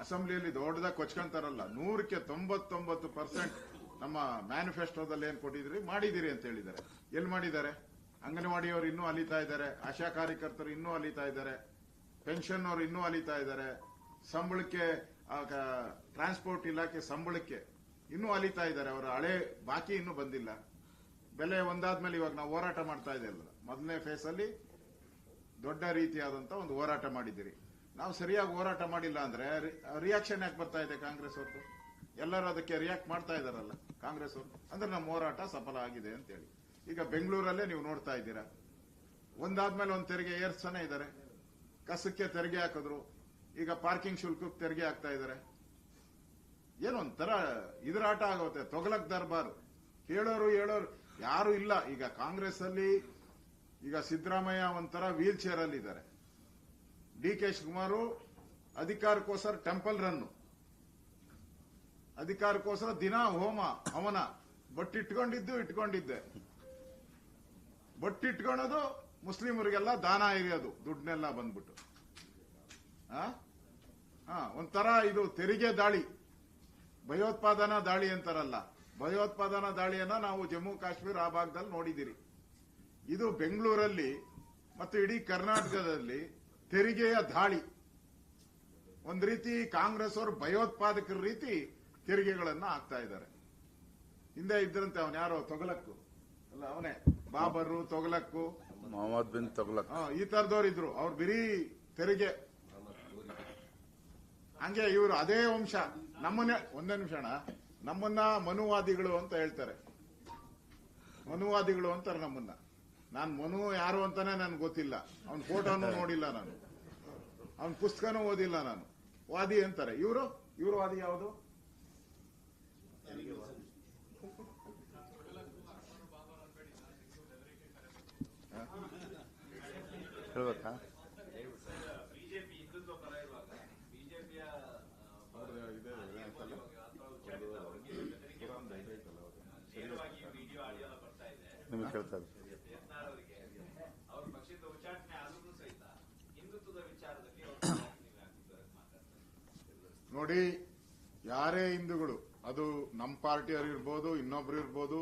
ಅಸೆಂಬ್ಲಿಯಲ್ಲಿ ದೊಡ್ಡದಾಗಿ ಕೊಚ್ಕೊಂತಾರಲ್ಲ, 100ಕ್ಕೆ 99% ನಮ್ಮ ಮ್ಯಾನಿಫೆಸ್ಟೋದಲ್ಲಿ ಏನ್ ಕೊಟ್ಟಿದ್ರಿ ಮಾಡಿದಿರಿ ಅಂತ ಹೇಳಿದ್ದಾರೆ. ಎಲ್ಲಿ ಮಾಡಿದ್ದಾರೆ? ಅಂಗನವಾಡಿಯವರು ಇನ್ನೂ ಅಲಿತಾ ಇದ್ದಾರೆ, ಆಶಾ ಕಾರ್ಯಕರ್ತರು ಇನ್ನೂ ಅಲಿತಾ ಇದ್ದಾರೆ, ಪೆನ್ಷನ್ ಅವರು ಇನ್ನೂ ಅಲಿತಾ ಇದ್ದಾರೆ, ಸಂಬಳಕ್ಕೆ ಟ್ರಾನ್ಸ್ಪೋರ್ಟ್ ಇಲಾಖೆ ಸಂಬಳಕ್ಕೆ ಇನ್ನೂ ಅಲಿತಾ ಇದ್ದಾರೆ. ಅವರ ಹಳೆ ಬಾಕಿ ಇನ್ನೂ ಬಂದಿಲ್ಲ. ಬೆಲೆ ಒಂದಾದ್ಮೇಲೆ ಇವಾಗ ನಾವು ಹೋರಾಟ ಮಾಡ್ತಾ ಇದ್ದೇವೆ. ಮೊದಲನೇ ಫೇಸ್ ಅಲ್ಲಿ ದೊಡ್ಡ ರೀತಿಯಾದಂತ ಒಂದು ಹೋರಾಟ ಮಾಡಿದ್ದೀರಿ. ನಾವು ಸರಿಯಾಗಿ ಹೋರಾಟ ಮಾಡಿಲ್ಲ ಅಂದ್ರೆ ರಿಯಾಕ್ಷನ್ ಯಾಕೆ ಬರ್ತಾ ಇದೆ ಕಾಂಗ್ರೆಸ್ ಅವ್ರದ್ದು? ಎಲ್ಲರೂ ಅದಕ್ಕೆ ರಿಯಾಕ್ಟ್ ಮಾಡ್ತಾ ಇದಾರಲ್ಲ ಕಾಂಗ್ರೆಸ್ ಅವರು. ಅಂದ್ರೆ ನಮ್ಮ ಹೋರಾಟ ಸಫಲ ಆಗಿದೆ ಅಂತ ಹೇಳಿ. ಈಗ ಬೆಂಗಳೂರಲ್ಲೇ ನೀವು ನೋಡ್ತಾ ಇದ್ದೀರಾ, ಒಂದಾದ್ಮೇಲೆ ಒಂದು ತೆರಿಗೆ ಏರ್ಸ್ತಾನೆ ಇದ್ದಾರೆ. ಕಸಕ್ಕೆ ತೆರಿಗೆ ಹಾಕಿದ್ರು, ಈಗ ಪಾರ್ಕಿಂಗ್ ಶುಲ್ಕಕ್ಕೆ ತೆರಿಗೆ ಹಾಕ್ತಾ ಇದ್ದಾರೆ. ಏನೊಂಥರ ಇದ್ರ ಆಟ ಆಗುತ್ತೆ. ತೊಗಲಕ್ ದರ್ಬಾರ್. ಹೇಳೋರು ಯಾರು ಇಲ್ಲ. ಈಗ ಕಾಂಗ್ರೆಸ್ ಅಲ್ಲಿ ಈಗ ಸಿದ್ದರಾಮಯ್ಯ ಒಂಥರ ವೀಲ್ ಚೇರ್ ಅಲ್ಲಿ ಇದ್ದಾರೆ. ಡಿ.ಕೆ. ಶಿವಕುಮಾರ್ ಅಧಿಕಾರಕ್ಕೋಸ್ಕರ ಟೆಂಪಲ್ ರನ್ನು, ಅಧಿಕಾರಕ್ಕೋಸ್ಕರ ದಿನ ಹೋಮ ಹವನ. ಬಟ್ಟಿಟ್ಕೊಂಡಿದ್ದೆ. ಬಟ್ಟಿಟ್ಕೊಳ್ಳೋದು ಮುಸ್ಲಿಮರಿಗೆಲ್ಲ ದಾನ ಹಿರಿಯೋದು, ದುಡ್ಡನ್ನೆಲ್ಲ ಬಂದ್ಬಿಟ್ಟು. ಒಂಥರ ಇದು ತೆರಿಗೆ ದಾಳಿ, ಭಯೋತ್ಪಾದನಾ ದಾಳಿ ಅಂತಾರಲ್ಲ, ಭಯೋತ್ಪಾದನಾ ದಾಳಿಯನ್ನ ನಾವು ಜಮ್ಮು ಕಾಶ್ಮೀರ ಆ ಭಾಗದಲ್ಲಿ ನೋಡಿದಿರಿ. ಇದು ಬೆಂಗಳೂರಲ್ಲಿ ಮತ್ತು ಇಡೀ ಕರ್ನಾಟಕದಲ್ಲಿ ತೆರಿಗೆಯ ದಾಳಿ. ಒಂದ್ ರೀತಿ ಕಾಂಗ್ರೆಸ್ ಅವರು ಭಯೋತ್ಪಾದಕರ ರೀತಿ ತೆರಿಗೆಗಳನ್ನ ಹಾಕ್ತಾ ಇದ್ದಾರೆ. ಹಿಂದೆ ಇದ್ರಂತೆ ಅವನ್ ಯಾರೋ ತೊಗಲಕ್ಕು ಅಲ್ಲ, ಅವನೇ ಬಾಬರು, ತೊಗಲಕ್ಕು, ಮೊಹಮ್ಮದ್ ಬಿನ್ ತೊಗಲಕ್, ಈ ತರದವ್ರು ಇದ್ರು. ಅವ್ರು ಬಿರಿ ತೆರಿಗೆ. ಹಂಗೆ ಇವರು ಅದೇ ವಂಶ. ನಮ್ಮನ್ನೇ ಒಂದೇ ನಿಮಿಷಣ, ನಮ್ಮನ್ನ ಮನುವಾದಿಗಳು ಅಂತ ಹೇಳ್ತಾರೆ. ಮನುವಾದಿಗಳು ಅಂತಾರೆ ನಮ್ಮನ್ನ. ನಾನ್ ಮನು ಯಾರು ಅಂತಾನೆ ನನ್ಗೆ ಗೊತ್ತಿಲ್ಲ. ಅವನ್ ಫೋಟೋನು ನೋಡಿಲ್ಲ ನಾನು, ಅವನ್ ಪುಸ್ತಕನೂ ಓದಿಲ್ಲ ನಾನು. ವಾದಿ ಅಂತಾರೆ ಇವರು ವಾದಿ ಯಾವುದು? ಹೇಳ್ಬೇಕಾ? ನಿಮಗೆ ಕೇಳ್ತಾ ಇದ್ದಾರೆ. ನೋಡಿ, ಯಾರೇ ಹಿಂದೂಗಳು, ಅದು ನಮ್ಮ ಪಾರ್ಟಿಯವರು ಇರ್ಬೋದು, ಇನ್ನೊಬ್ರು ಇರ್ಬೋದು,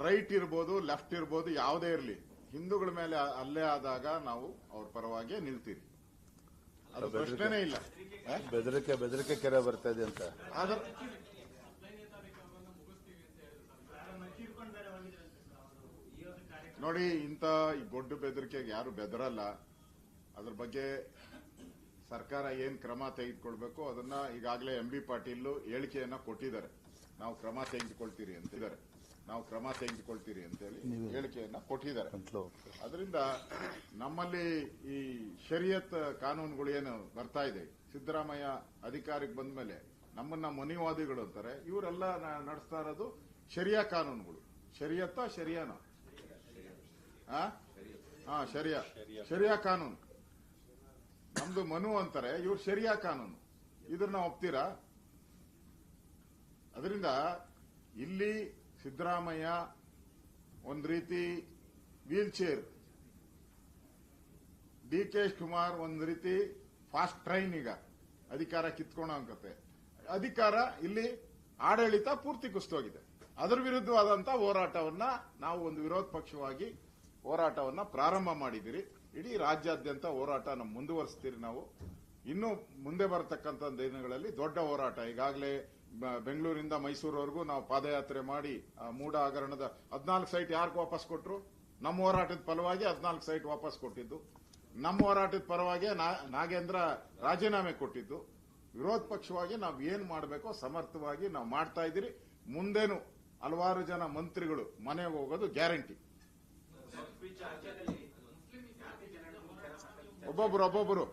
ರೈಟ್ ಇರ್ಬೋದು, ಲೆಫ್ಟ್ ಇರ್ಬೋದು, ಯಾವುದೇ ಇರಲಿ, ಹಿಂದೂಗಳ ಮೇಲೆ ಹಲ್ಲೆ ಆದಾಗ ನಾವು ಅವ್ರ ಪರವಾಗಿ ನಿಲ್ತೀವಿ. ಅದು ಪ್ರಶ್ನೆನೇ ಇಲ್ಲ. ಬೆದರಿಕೆ ಕೆರೆ ಬರ್ತಾ ಇದೆ ಅಂತ. ನೋಡಿ, ಇಂಥ ಈ ದೊಡ್ಡ ಬೆದರಿಕೆಗೆ ಯಾರು ಬೆದರಲ್ಲ. ಅದ್ರ ಬಗ್ಗೆ ಸರ್ಕಾರ ಏನ್ ಕ್ರಮ ತೆಗೆದುಕೊಳ್ಬೇಕು ಅದನ್ನ ಈಗಾಗಲೇ ಎಂ.ಬಿ. ಪಾಟೀಲ್ ಹೇಳಿಕೆಯನ್ನ ಕೊಟ್ಟಿದ್ದಾರೆ. ನಾವು ಕ್ರಮ ತೆಗೆದುಕೊಳ್ತೀರಿ ಅಂತೇಳಿ ಹೇಳಿಕೆಯನ್ನ ಕೊಟ್ಟಿದ್ದಾರೆ. ಅದರಿಂದ ನಮ್ಮಲ್ಲಿ ಈ ಶರಿಯತ್ ಕಾನೂನುಗಳು ಏನು ಬರ್ತಾ ಇದೆ, ಸಿದ್ದರಾಮಯ್ಯ ಅಧಿಕಾರಕ್ಕೆ ಬಂದ ಮೇಲೆ ನಮ್ಮನ್ನ ಮನಿವಾದಿಗಳು ಅಂತಾರೆ. ಇವರೆಲ್ಲ ನಡೆಸ್ತಾ ಇರೋದು ಶರಿಯಾ ಕಾನೂನುಗಳು. ಶರಿಯಾನ ಶರಿಯಾ ಕಾನೂನು. ನಮ್ದು ಮನು ಅಂತಾರೆ, ಇವ್ರು ಶರಿಯಾ ಕಾನೂನು. ಇದನ್ನ ಒಪ್ತೀರಾ? ಅದರಿಂದ ಇಲ್ಲಿ ಸಿದ್ದರಾಮಯ್ಯ ಒಂದ್ ರೀತಿ wheel chair, D K Shivakumar ಒಂದ್ ರೀತಿ ಫಾಸ್ಟ್ ಟ್ರೈನ್, ಈಗ ಅಧಿಕಾರ ಕಿತ್ಕೊಳ್ಳೋ ಅನ್ಕತೆ. ಅಧಿಕಾರ ಇಲ್ಲಿ ಆಡಳಿತ ಪೂರ್ತಿ ಕುಸಿದೋಗಿದೆ. ಅದರ ವಿರುದ್ಧವಾದಂತಹ ಹೋರಾಟವನ್ನ ನಾವು ಒಂದು ವಿರೋಧ ಪಕ್ಷವಾಗಿ ಹೋರಾಟವನ್ನ ಪ್ರಾರಂಭ ಮಾಡಿದಿರಿ. ಇಡೀ ರಾಜ್ಯಾದ್ಯಂತ ಹೋರಾಟ ನಾವು ಮುಂದುವರಿಸ್ತೀರಿ. ನಾವು ಇನ್ನು ಮುಂದೆ ಬರತಕ್ಕಂತ ದಿನಗಳಲ್ಲಿ ದೊಡ್ಡ ಹೋರಾಟ, ಈಗಾಗಲೇ ಬೆಂಗಳೂರಿಂದ ಮೈಸೂರುವರೆಗೂ ನಾವು ಪಾದಯಾತ್ರೆ ಮಾಡಿ ಮೂಡ ಹಗರಣದ 14 ಸೈಟ್ ಯಾರಿಗೆ ವಾಪಸ್ ಕೊಟ್ರು? ನಮ್ಮ ಹೋರಾಟದ ಫಲವಾಗಿ 14 ಸೈಟ್ ವಾಪಸ್ ಕೊಟ್ಟಿದ್ದು. ನಮ್ಮ ಹೋರಾಟದ ಪರವಾಗಿ ನಾಗೇಂದ್ರ ರಾಜೀನಾಮೆ ಕೊಟ್ಟಿದ್ದು. ವಿರೋಧ ಪಕ್ಷವಾಗಿ ನಾವು ಏನ್ ಮಾಡಬೇಕೋ ಸಮರ್ಥವಾಗಿ ನಾವು ಮಾಡ್ತಾ ಇದ್ದೀರಿ. ಮುಂದೇನು ಹಲವಾರು ಜನ ಮಂತ್ರಿಗಳು ಮನೆಗೆ ಹೋಗೋದು ಗ್ಯಾರಂಟಿ. ಒಬ್ಬೊಬ್ಬರು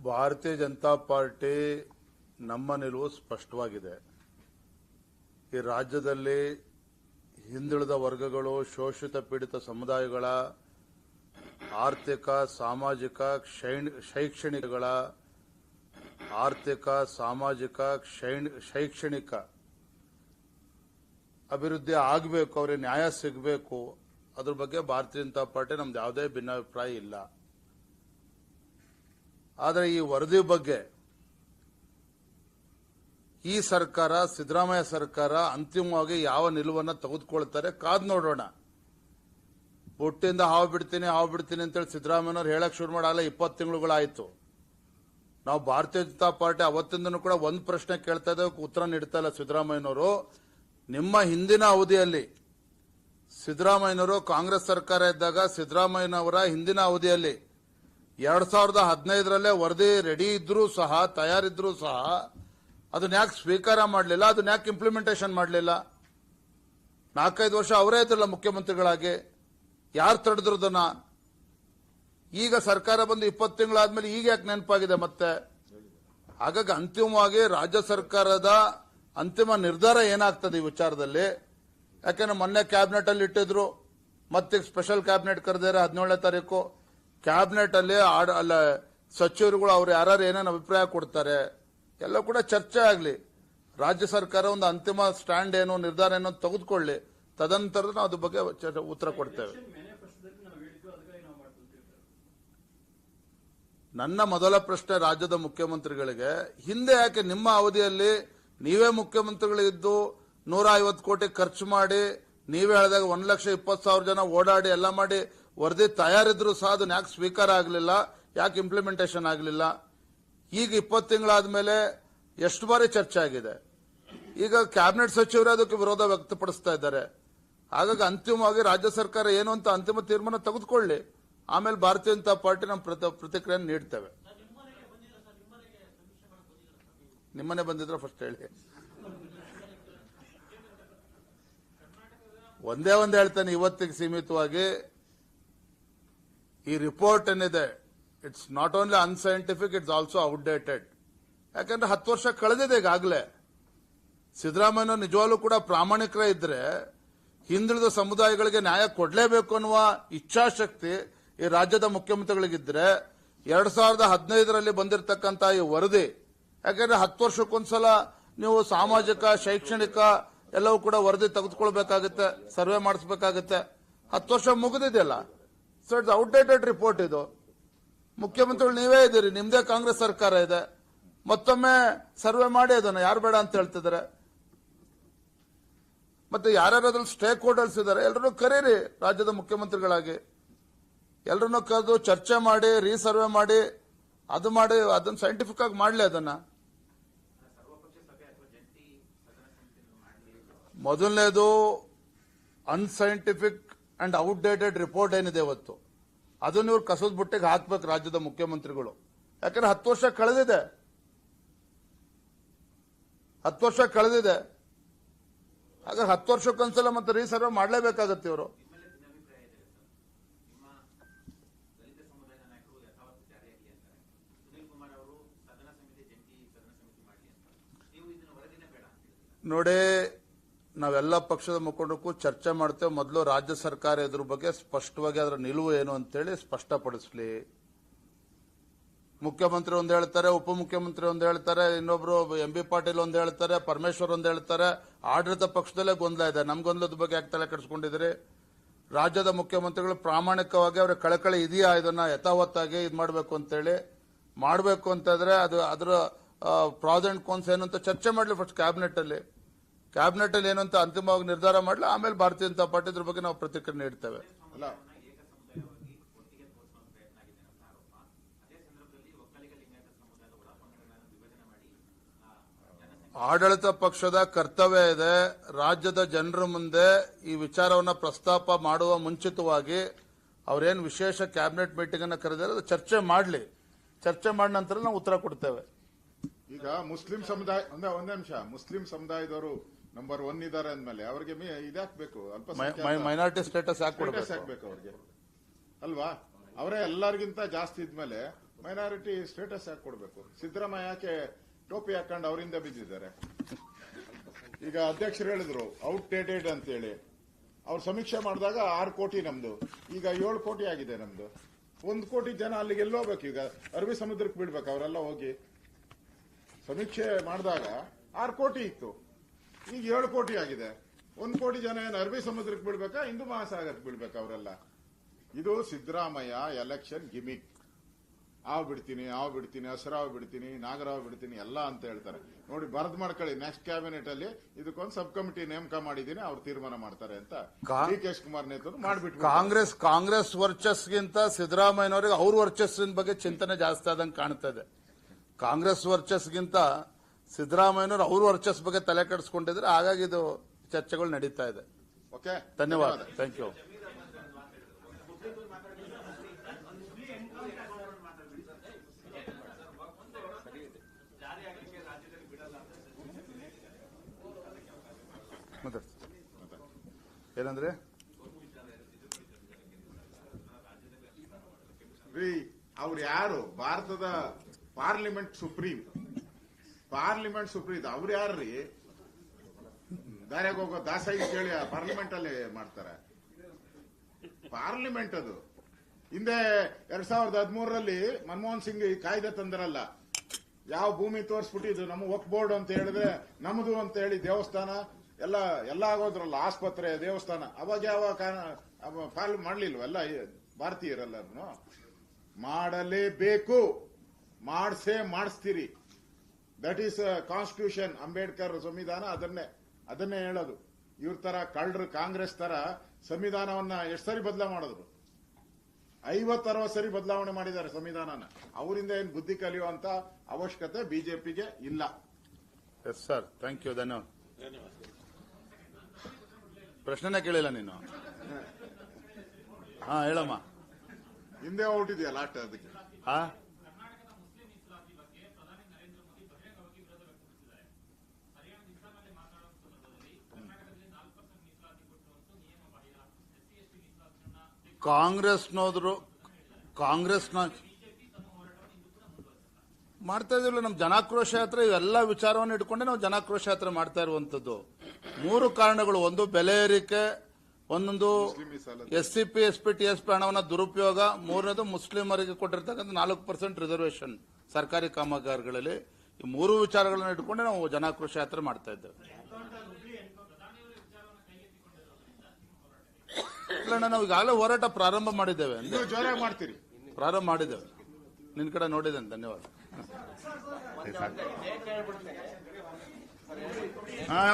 ಭಾರತೀಯ ಜನತಾ ಪಾರ್ಟಿ ನಮ್ಮ ನಿಲುವು ಸ್ಪಷ್ಟವಾಗಿದೆ. ಈ ರಾಜ್ಯದಲ್ಲಿ ಹಿಂದುಳಿದ ವರ್ಗಗಳು, ಶೋಷಿತ ಪೀಡಿತ ಸಮುದಾಯಗಳ ಆರ್ಥಿಕ, ಸಾಮಾಜಿಕ, ಶೈಕ್ಷಣಿಕಗಳ ಆರ್ಥಿಕ, ಸಾಮಾಜಿಕ, ಶೈಕ್ಷಣಿಕ ಅಭಿವೃದ್ಧಿ ಆಗಬೇಕು, ಅವರಿಗೆ ನ್ಯಾಯ ಸಿಗಬೇಕು. ಅದ್ರ ಬಗ್ಗೆ ಭಾರತೀಯ ಜನತಾ ಪಾರ್ಟಿ ನಮ್ದು ಯಾವುದೇ ಭಿನ್ನಾಭಿಪ್ರಾಯ ಇಲ್ಲ. ಆದರೆ ಈ ವರದಿ ಬಗ್ಗೆ ಈ ಸರ್ಕಾರ, ಸಿದ್ದರಾಮಯ್ಯ ಸರ್ಕಾರ ಅಂತಿಮವಾಗಿ ಯಾವ ನಿಲುವನ್ನು ತೆಗೆದುಕೊಳ್ತಾರೆ ಕಾದ್ ನೋಡೋಣ. ಬುಟ್ಟಿಂದ ಹಾವು ಬಿಡ್ತೀನಿ ಅಂತೇಳಿ ಸಿದ್ದರಾಮಯ್ಯನವ್ರು ಹೇಳಕ್ ಶುರು ಮಾಡಲ್ಲ. 20 ತಿಂಗಳುಗಳಾಯ್ತು. ನಾವು ಭಾರತೀಯ ಜನತಾ ಪಾರ್ಟಿ ಅವತ್ತಿಂದನೂ ಕೂಡ ಒಂದು ಪ್ರಶ್ನೆ ಕೇಳ್ತಾ ಇದ್ದೇವೆ, ಉತ್ತರ ನೀಡ್ತಾ ಇಲ್ಲ ಸಿದ್ದರಾಮಯ್ಯನವರು. ನಿಮ್ಮ ಹಿಂದಿನ ಅವಧಿಯಲ್ಲಿ ಸಿದ್ದರಾಮಯ್ಯನವರು ಕಾಂಗ್ರೆಸ್ ಸರ್ಕಾರ ಇದ್ದಾಗ, ಸಿದ್ದರಾಮಯ್ಯನವರ ಹಿಂದಿನ ಅವಧಿಯಲ್ಲಿ 2015ರಲ್ಲೇ ವರದಿ ರೆಡಿ ಇದ್ರೂ ಸಹ, ತಯಾರಿದ್ರೂ ಸಹ ಅದನ್ನ ಯಾಕೆ ಸ್ವೀಕಾರ ಮಾಡಲಿಲ್ಲ? ಅದನ್ನ ಯಾಕೆ ಇಂಪ್ಲಿಮೆಂಟೇಷನ್ ಮಾಡಲಿಲ್ಲ? 4-5 ವರ್ಷ ಅವರೇ ಇದ್ರಲ್ಲ ಮುಖ್ಯಮಂತ್ರಿಗಳಾಗಿ. ಯಾರು ತಡೆದ್ರದನ್ನ? ಈಗ ಸರ್ಕಾರ ಬಂದು 20 ತಿಂಗಳಾದ್ಮೇಲೆ ಈಗ ಯಾಕೆ ನೆನಪಾಗಿದೆ ಮತ್ತೆ? ಹಾಗಾಗಿ ಅಂತಿಮವಾಗಿ ರಾಜ್ಯ ಸರ್ಕಾರದ ಅಂತಿಮ ನಿರ್ಧಾರ ಏನಾಗ್ತದೆ ಈ ವಿಚಾರದಲ್ಲಿ? ಯಾಕೆಂದ್ರೆ ಮೊನ್ನೆ ಕ್ಯಾಬಿನೆಟ್ ಅಲ್ಲಿ ಇಟ್ಟಿದ್ರು, ಮತ್ತೆ ಸ್ಪೆಷಲ್ ಕ್ಯಾಬಿನೆಟ್ ಕರೆದಿದ್ದಾರೆ 17ನೇ ತಾರೀಕು. ಕ್ಯಾಬಿನೆಟ್ ಅಲ್ಲಿ ಸಚಿವರುಗಳು ಅವ್ರು ಯಾರು ಏನೇನು ಅಭಿಪ್ರಾಯ ಕೊಡ್ತಾರೆ ಎಲ್ಲ ಕೂಡ ಚರ್ಚೆ ಆಗಲಿ. ರಾಜ್ಯ ಸರ್ಕಾರ ಒಂದು ಅಂತಿಮ ಸ್ಟ್ಯಾಂಡ್ ಏನು, ನಿರ್ಧಾರ ಏನು ತೆಗೆದುಕೊಳ್ಳಿ. ತದನಂತರ ನಾವು ಅದ್ರ ಬಗ್ಗೆ ಉತ್ತರ ಕೊಡ್ತೇವೆ. ನನ್ನ ಮೊದಲ ಪ್ರಶ್ನೆ ರಾಜ್ಯದ ಮುಖ್ಯಮಂತ್ರಿಗಳಿಗೆ, ಹಿಂದೆ ಯಾಕೆ ನಿಮ್ಮ ಅವಧಿಯಲ್ಲಿ ನೀವೇ ಮುಖ್ಯಮಂತ್ರಿಗಳಿದ್ದು 150 ಕೋಟಿ ಖರ್ಚು ಮಾಡಿ, ನೀವೇ ಹೇಳಿದಾಗ 1,20,000 ಜನ ಓಡಾಡಿ ಎಲ್ಲ ಮಾಡಿ ವರದಿ ತಯಾರಿದ್ರು ಸಹ ಅದನ್ನ ಯಾಕೆ ಸ್ವೀಕಾರ ಆಗಲಿಲ್ಲ? ಯಾಕೆ ಇಂಪ್ಲಿಮೆಂಟೇಷನ್ ಆಗಲಿಲ್ಲ? ಈಗ 20 ತಿಂಗಳಾದ್ಮೇಲೆ ಎಷ್ಟು ಬಾರಿ ಚರ್ಚೆ ಆಗಿದೆ. ಈಗ ಕ್ಯಾಬಿನೆಟ್ ಸಚಿವರು ಅದಕ್ಕೆ ವಿರೋಧ ವ್ಯಕ್ತಪಡಿಸ್ತಾ ಇದ್ದಾರೆ. ಹಾಗಾಗಿ ಅಂತಿಮವಾಗಿ ರಾಜ್ಯ ಸರ್ಕಾರ ಏನು ಅಂತ ಅಂತಿಮ ತೀರ್ಮಾನ ತೆಗೆದುಕೊಳ್ಳಿ. ಆಮೇಲೆ ಭಾರತೀಯ ಜನತಾ ಪಾರ್ಟಿ ನಮ್ಮ ಪ್ರತಿಕ್ರಿಯೆ ನೀಡ್ತೇವೆ. ನಿಮ್ಮನೆ ಬಂದಿದ್ರೆ ಫಸ್ಟ್ ಹೇಳಿ. ಒಂದೇ ಹೇಳ್ತೇನೆ, ಇವತ್ತಿಗೆ ಸೀಮಿತವಾಗಿ ಈ ರಿಪೋರ್ಟ್ ಏನಿದೆ, it's not only unscientific, it's also outdated. ಯಾಕಂದ್ರೆ 10 ವರ್ಷ ಕಳೆದಿದೆ ಈಗಾಗಲೇ. ಸಿದ್ದರಾಮಯ್ಯ ನಿಜವಾಗ್ಲೂ ಕೂಡ ಪ್ರಾಮಾಣಿಕರೇ ಇದ್ರೆ ಹಿಂದುಳಿದ ಸಮುದಾಯಗಳಿಗೆ ನ್ಯಾಯ ಕೊಡಲೇಬೇಕು ಅನ್ನುವ ಇಚ್ಛಾಶಕ್ತಿ ಈ ರಾಜ್ಯದ ಮುಖ್ಯಮಂತ್ರಿಗಳಿಗಿದ್ರೆ 2015ರಲ್ಲಿ ಬಂದಿರತಕ್ಕಂತ ಈ ವರದಿ, ಯಾಕಂದ್ರೆ 10 ವರ್ಷಕ್ಕೊಂದ್ಸಲ ನೀವು ಸಾಮಾಜಿಕ, ಶೈಕ್ಷಣಿಕ ಎಲ್ಲವೂ ಕೂಡ ವರದಿ ತೆಗೆದುಕೊಳ್ಬೇಕಾಗುತ್ತೆ, ಸರ್ವೆ ಮಾಡಿಸಬೇಕಾಗುತ್ತೆ. 10 ವರ್ಷ ಮುಗಿದಿದೆಯಲ್ಲ. ಸೊ ಇಟ್ಸ್ ಔಟ್ಡೇಟೆಡ್ ರಿಪೋರ್ಟ್ ಇದು. ಮುಖ್ಯಮಂತ್ರಿಗಳು ನೀವೇ ಇದ್ದೀರಿ, ನಿಮ್ದೇ ಕಾಂಗ್ರೆಸ್ ಸರ್ಕಾರ ಇದೆ. ಮತ್ತೊಮ್ಮೆ ಸರ್ವೆ ಮಾಡಿ ಅದನ್ನು ಯಾರು ಬೇಡ ಅಂತ ಹೇಳ್ತಿದ್ದಾರೆ. ಮತ್ತೆ ಯಾರ್ಯಾರು ಅದ್ರಲ್ಲಿ ಸ್ಟೇಕ್ ಹೋಲ್ಡರ್ಸ್ ಇದ್ದಾರೆ ಎಲ್ಲರನ್ನೂ ಕರೀರಿ ರಾಜ್ಯದ ಮುಖ್ಯಮಂತ್ರಿಗಳಾಗಿ. ಎಲ್ಲರನ್ನೂ ಕರೆದು ಚರ್ಚೆ ಮಾಡಿ, ರೀಸರ್ವೆ ಮಾಡಿ, ಅದನ್ನ ಸೈಂಟಿಫಿಕ್ ಆಗಿ ಮಾಡಲಿ. ಅದನ್ನ ಮೊದಲನೇದು ಅನ್ಸೈಂಟಿಫಿಕ್ ಅಂಡ್ ಔಟ್ಡೇಟೆಡ್ ರಿಪೋರ್ಟ್ ಏನಿದೆ ಇವತ್ತು, ಅದನ್ನ ಇವ್ರು ಕಸದ ಬುಟ್ಟಿಗೆ ಹಾಕ್ಬೇಕು ರಾಜ್ಯದ ಮುಖ್ಯಮಂತ್ರಿಗಳು. ಯಾಕಂದ್ರೆ 10 ವರ್ಷ ಕಳೆದಿದೆ. 10 ವರ್ಷ ಕಳೆದಿದೆ. ಹಾಗಾಗಿ 10 ವರ್ಷಕ್ಕೊಂದ್ಸಲ ಮತ್ತೆ ರೀಸರ್ವೆ ಮಾಡಲೇಬೇಕಾಗತ್ತೆ ಇವರು. ನೋಡಿ, ನಾವೆಲ್ಲ ಪಕ್ಷದ ಮುಖಂಡಕ್ಕೂ ಚರ್ಚೆ ಮಾಡ್ತೇವೆ. ಮೊದಲು ರಾಜ್ಯ ಸರ್ಕಾರ ಇದ್ರ ಬಗ್ಗೆ ಸ್ಪಷ್ಟವಾಗಿ ಅದರ ನಿಲುವು ಏನು ಅಂತೇಳಿ ಸ್ಪಷ್ಟಪಡಿಸಲಿ. ಮುಖ್ಯಮಂತ್ರಿ ಒಂದು ಹೇಳ್ತಾರೆ, ಉಪಮುಖ್ಯಮಂತ್ರಿ ಒಂದು ಹೇಳ್ತಾರೆ, ಇನ್ನೊಬ್ರು ಎಂ ಬಿ ಪಾಟೀಲ್ ಒಂದು ಹೇಳ್ತಾರೆ, ಪರಮೇಶ್ವರ್ ಒಂದು ಹೇಳ್ತಾರೆ. ಆಡಳಿತ ಪಕ್ಷದಲ್ಲೇ ಗೊಂದಲ ಇದೆ. ನಮ್ ಗೊಂದಲದ ಬಗ್ಗೆ ಯಾಕೆ ತಲೆ ಕೆಡಿಸ್ಕೊಂಡಿದ್ದೀರಿ? ರಾಜ್ಯದ ಮುಖ್ಯಮಂತ್ರಿಗಳು ಪ್ರಾಮಾಣಿಕವಾಗಿ ಅವರ ಕಳಕಳಿ ಇದೆಯಾ, ಇದನ್ನ ಯಥಾವತ್ತಾಗಿ ಇದು ಮಾಡಬೇಕು ಅಂತೇಳಿ ಮಾಡಬೇಕು ಅಂತಂದ್ರೆ ಅದರ ಪ್ರಾಸ್ ಅಂಡ್ ಕಾನ್ಸ್ ಏನು ಅಂತ ಚರ್ಚೆ ಮಾಡಲಿ ಫಸ್ಟ್ ಕ್ಯಾಬಿನೆಟ್ ಅಲ್ಲಿ ಏನು ಅಂತ ಅಂತಿಮವಾಗಿ ನಿರ್ಧಾರ ಮಾಡಲಿ. ಆಮೇಲೆ ಭಾರತೀಯ ಜನತಾ ಪಾರ್ಟಿ ಇದ್ರ ಬಗ್ಗೆ ನಾವು ಪ್ರತಿಕ್ರಿಯೆ ನೀಡ್ತೇವೆ. ಅಲ್ಲ ಆಡಳಿತ ಪಕ್ಷದ ಕರ್ತವ್ಯ ಇದೆ, ರಾಜ್ಯದ ಜನರ ಮುಂದೆ ಈ ವಿಚಾರವನ್ನ ಪ್ರಸ್ತಾಪ ಮಾಡುವ ಮುಂಚಿತವಾಗಿ ಅವರೇನು ವಿಶೇಷ ಕ್ಯಾಬಿನೆಟ್ ಮೀಟಿಂಗ್ ಅನ್ನು ಕರೆದಿದ್ದಾರೆ ಚರ್ಚೆ ಮಾಡಲಿ. ಚರ್ಚೆ ಮಾಡಿದ ನಂತರ ನಾವು ಉತ್ತರ ಕೊಡ್ತೇವೆ. ಈಗ ಮುಸ್ಲಿಂ ಸಮುದಾಯ ಒಂದೇ ನಿಮಿಷ, ಮುಸ್ಲಿಂ ಸಮುದಾಯದವರು ನಂಬರ್ 1 ಇದ್ದಾರೆ ಅಂದ್ಮೇಲೆ ಅವ್ರಿಗೆ ಇದಾಕ್ಬೇಕು, ಮೈನಾರಿಟಿ ಸ್ಟೇಟಸ್ ಹಾಕ್ಬೇಕು ಅವ್ರಿಗೆ ಅಲ್ವಾ? ಅವರೇ ಎಲ್ಲರಿಗಿಂತ ಜಾಸ್ತಿ ಇದ್ಮೇಲೆ ಮೈನಾರಿಟಿ ಸ್ಟೇಟಸ್ ಯಾಕೆ ಕೊಡ್ಬೇಕು? ಸಿದ್ದರಾಮಯ್ಯ ಯಾಕೆ ಟೋಪಿ ಹಾಕೊಂಡು ಅವರಿಂದ ಬಿದ್ದಿದ್ದಾರೆ? ಈಗ ಅಧ್ಯಕ್ಷರು ಹೇಳಿದ್ರು ಔಟ್ಡೇಟೆಡ್ ಅಂತೇಳಿ. ಅವ್ರು ಸಮೀಕ್ಷೆ ಮಾಡಿದಾಗ 6 ಕೋಟಿ ನಮ್ದು, ಈಗ 7 ಕೋಟಿ ಆಗಿದೆ ನಮ್ದು. 1 ಕೋಟಿ ಜನ ಅಲ್ಲಿಗೆ ಎಲ್ಲೋಗ್ಬೇಕು? ಈಗ ಅರಬ್ಬಿ ಸಮುದ್ರಕ್ಕೆ ಬಿಡ್ಬೇಕು ಅವರೆಲ್ಲ ಹೋಗಿ. ಸಮೀಕ್ಷೆ ಮಾಡಿದಾಗ 6 ಕೋಟಿ ಇತ್ತು, ಈಗ 7 ಕೋಟಿ ಆಗಿದೆ. 1 ಕೋಟಿ ಜನ ಏನು ಅರಬ್ಬಿ ಸಮುದ್ರಕ್ಕೆ ಬಿಡ್ಬೇಕಾ, ಹಿಂದೂ ಮಹಾಸಾಗರಕ್ಕೆ ಬಿಡ್ಬೇಕಾ ಅವರೆಲ್ಲ? ಇದು ಸಿದ್ದರಾಮಯ್ಯ ಎಲೆಕ್ಷನ್ ಗಿಮಿಕ್. ಆವ್ ಬಿಡ್ತೀನಿ, ಹಸರಾವ್ ಬಿಡ್ತೀನಿ, ನಾಗರಾವ್ ಬಿಡ್ತೀನಿ ಎಲ್ಲ ಅಂತ ಹೇಳ್ತಾರೆ. ನೋಡಿ, ಬರದ್ ಮಾಡ್ಕೊಳ್ಳಿ, ನೆಕ್ಸ್ಟ್ ಕ್ಯಾಬಿನೆಟ್ ಅಲ್ಲಿ ಇದಕ್ಕೊಂದು ಸಬ್ ಕಮಿಟಿ ನೇಮಕ ಮಾಡಿದ್ದೀನಿ, ಅವ್ರು ತೀರ್ಮಾನ ಮಾಡ್ತಾರೆ ಅಂತ ಡಿ ಕೆ ಶಿವಕುಮಾರ್ ನೇತೃತ್ವ ಮಾಡ್ಬಿಟ್ಟು. ಕಾಂಗ್ರೆಸ್ ವರ್ಚಸ್ಗಿಂತ ಸಿದ್ದರಾಮಯ್ಯನವರಿಗೆ ಅವ್ರ ವರ್ಚಸ್ಸಿನ ಬಗ್ಗೆ ಚಿಂತನೆ ಜಾಸ್ತಿ ಆದಂಗೆ ಕಾಣ್ತದೆ. ಕಾಂಗ್ರೆಸ್ ವರ್ಚಸ್ಗಿಂತ ಸಿದ್ದರಾಮಯ್ಯನವರು ಅವ್ರ ವರ್ಚಸ್ ಬಗ್ಗೆ ತಲೆ ಕೆಡಿಸ್ಕೊಂಡಿದ್ರೆ ಹಾಗಾಗಿ ಇದು ಚರ್ಚೆಗಳು ನಡೀತಾ ಇದೆ. ಓಕೆ, ಧನ್ಯವಾದ. Thank you. ಏನಂದ್ರೆ ಅವ್ರು ಯಾರು? ಭಾರತದ ಪಾರ್ಲಿಮೆಂಟ್ ಸುಪ್ರೀಂ ಅವ್ರು ಯಾರ್ರೀ? ದಾರ್ಯಾಗ ಹೋಗೋ ದಾಸಾಗಿ ಕೇಳಿ ಪಾರ್ಲಿಮೆಂಟ್ ಅಲ್ಲಿ ಮಾಡ್ತಾರೆ. ಪಾರ್ಲಿಮೆಂಟ್ ಅದು ಹಿಂದೆ 2013ರಲ್ಲಿ ಮನಮೋಹನ್ ಸಿಂಗ್ ಈ ಕಾಯ್ದೆ ತಂದರಲ್ಲ, ಯಾವ ಭೂಮಿ ತೋರಿಸ್ಬಿಟ್ಟಿದ್ದು ನಮ್ಮ ವಕ್ಫ್ ಬೋರ್ಡ್ ಅಂತ ಹೇಳಿದ್ರೆ ನಮ್ದು ಅಂತ ಹೇಳಿ ದೇವಸ್ಥಾನ ಎಲ್ಲ ಆಗೋದ್ರಲ್ಲ, ಆಸ್ಪತ್ರೆ, ದೇವಸ್ಥಾನ. ಅವಾಗ ಯಾವ ಪಾಲ್ ಮಾಡ್ಲಿಲ್ವಲ್ಲ ಭಾರತೀಯರೆಲ್ಲರೂ? ಮಾಡಲೇಬೇಕು, ಮಾಡಿಸ್ತೀರಿ. That is constitution. ಅಂಬೇಡ್ಕರ್ ಸಂವಿಧಾನ ಅದನ್ನೇ ಹೇಳೋದು. ಇವ್ರ ತರ ಕಳ್ಳರು ಕಾಂಗ್ರೆಸ್ ತರ ಸಂವಿಧಾನವನ್ನ ಎಷ್ಟು ಸರಿ ಬದಲಾವಣೆ ಮಾಡಿದ್ರು? 50-60 ಸರಿ ಬದಲಾವಣೆ ಮಾಡಿದ್ದಾರೆ ಸಂವಿಧಾನನ. ಅವರಿಂದ ಏನು ಬುದ್ಧಿ ಕಲಿಯುವಂತ ಅವಶ್ಯಕತೆ ಬಿಜೆಪಿಗೆ ಇಲ್ಲ. Yes sir, thank you. ಧನ್ಯವಾದ. ಪ್ರಶ್ನೆನೇ ಕೇಳಿಲ್ಲ ನೀನು. ಹಾ, ಹೇಳಮ್ಮ. ಹಿಂದೆ ಹೊರಟಿದೆಯಲ್ಲ ಆಟ ಅದಕ್ಕೆ. ಹಾ, ಕಾಂಗ್ರೆಸ್ನ ಮಾಡ್ತಾ ಇದ್ದಿಲ್ಲ. ನಮ್ಮ ಜನಾಕ್ರೋಶ ಯಾತ್ರೆ ಇವೆಲ್ಲ ವಿಚಾರವನ್ನು ಇಟ್ಕೊಂಡೆ ನಾವು ಜನಾಕ್ರೋಶ ಯಾತ್ರೆ ಮಾಡ್ತಾ ಇರುವಂತದ್ದು. 3 ಕಾರಣಗಳು. ಒಂದು, ಬೆಲೆ ಏರಿಕೆ. ಒಂದೊಂದು SCP, SP, TSP ಹಣವನ್ನ ದುರುಪಯೋಗ. 3ನೇದು, ಮುಸ್ಲಿಮರಿಗೆ ಕೊಟ್ಟಿರ್ತಕ್ಕಂಥ 4% ರಿಸರ್ವೇಶನ್ ಸರ್ಕಾರಿ ಕಾಮಗಾರಿಗಳಲ್ಲಿ. ಈ 3 ವಿಚಾರಗಳನ್ನು ಇಟ್ಕೊಂಡೆ ನಾವು ಜನಾಕ್ರೋಶ ಯಾತ್ರೆ ಮಾಡ್ತಾ ಇದ್ದೇವೆ. ಇಲ್ಲ, ನಾವು ಈಗಾಗಲೇ ಹೋರಾಟ ಪ್ರಾರಂಭ ಮಾಡಿದ್ದೇವೆ. ಜೋರಾಗಿ ಮಾಡ್ತೀರಿ? ಪ್ರಾರಂಭ ಮಾಡಿದ್ದೇವೆ. ನಿನ್ ಕಡೆ ನೋಡಿದ್ದೇನೆ. ಧನ್ಯವಾದ.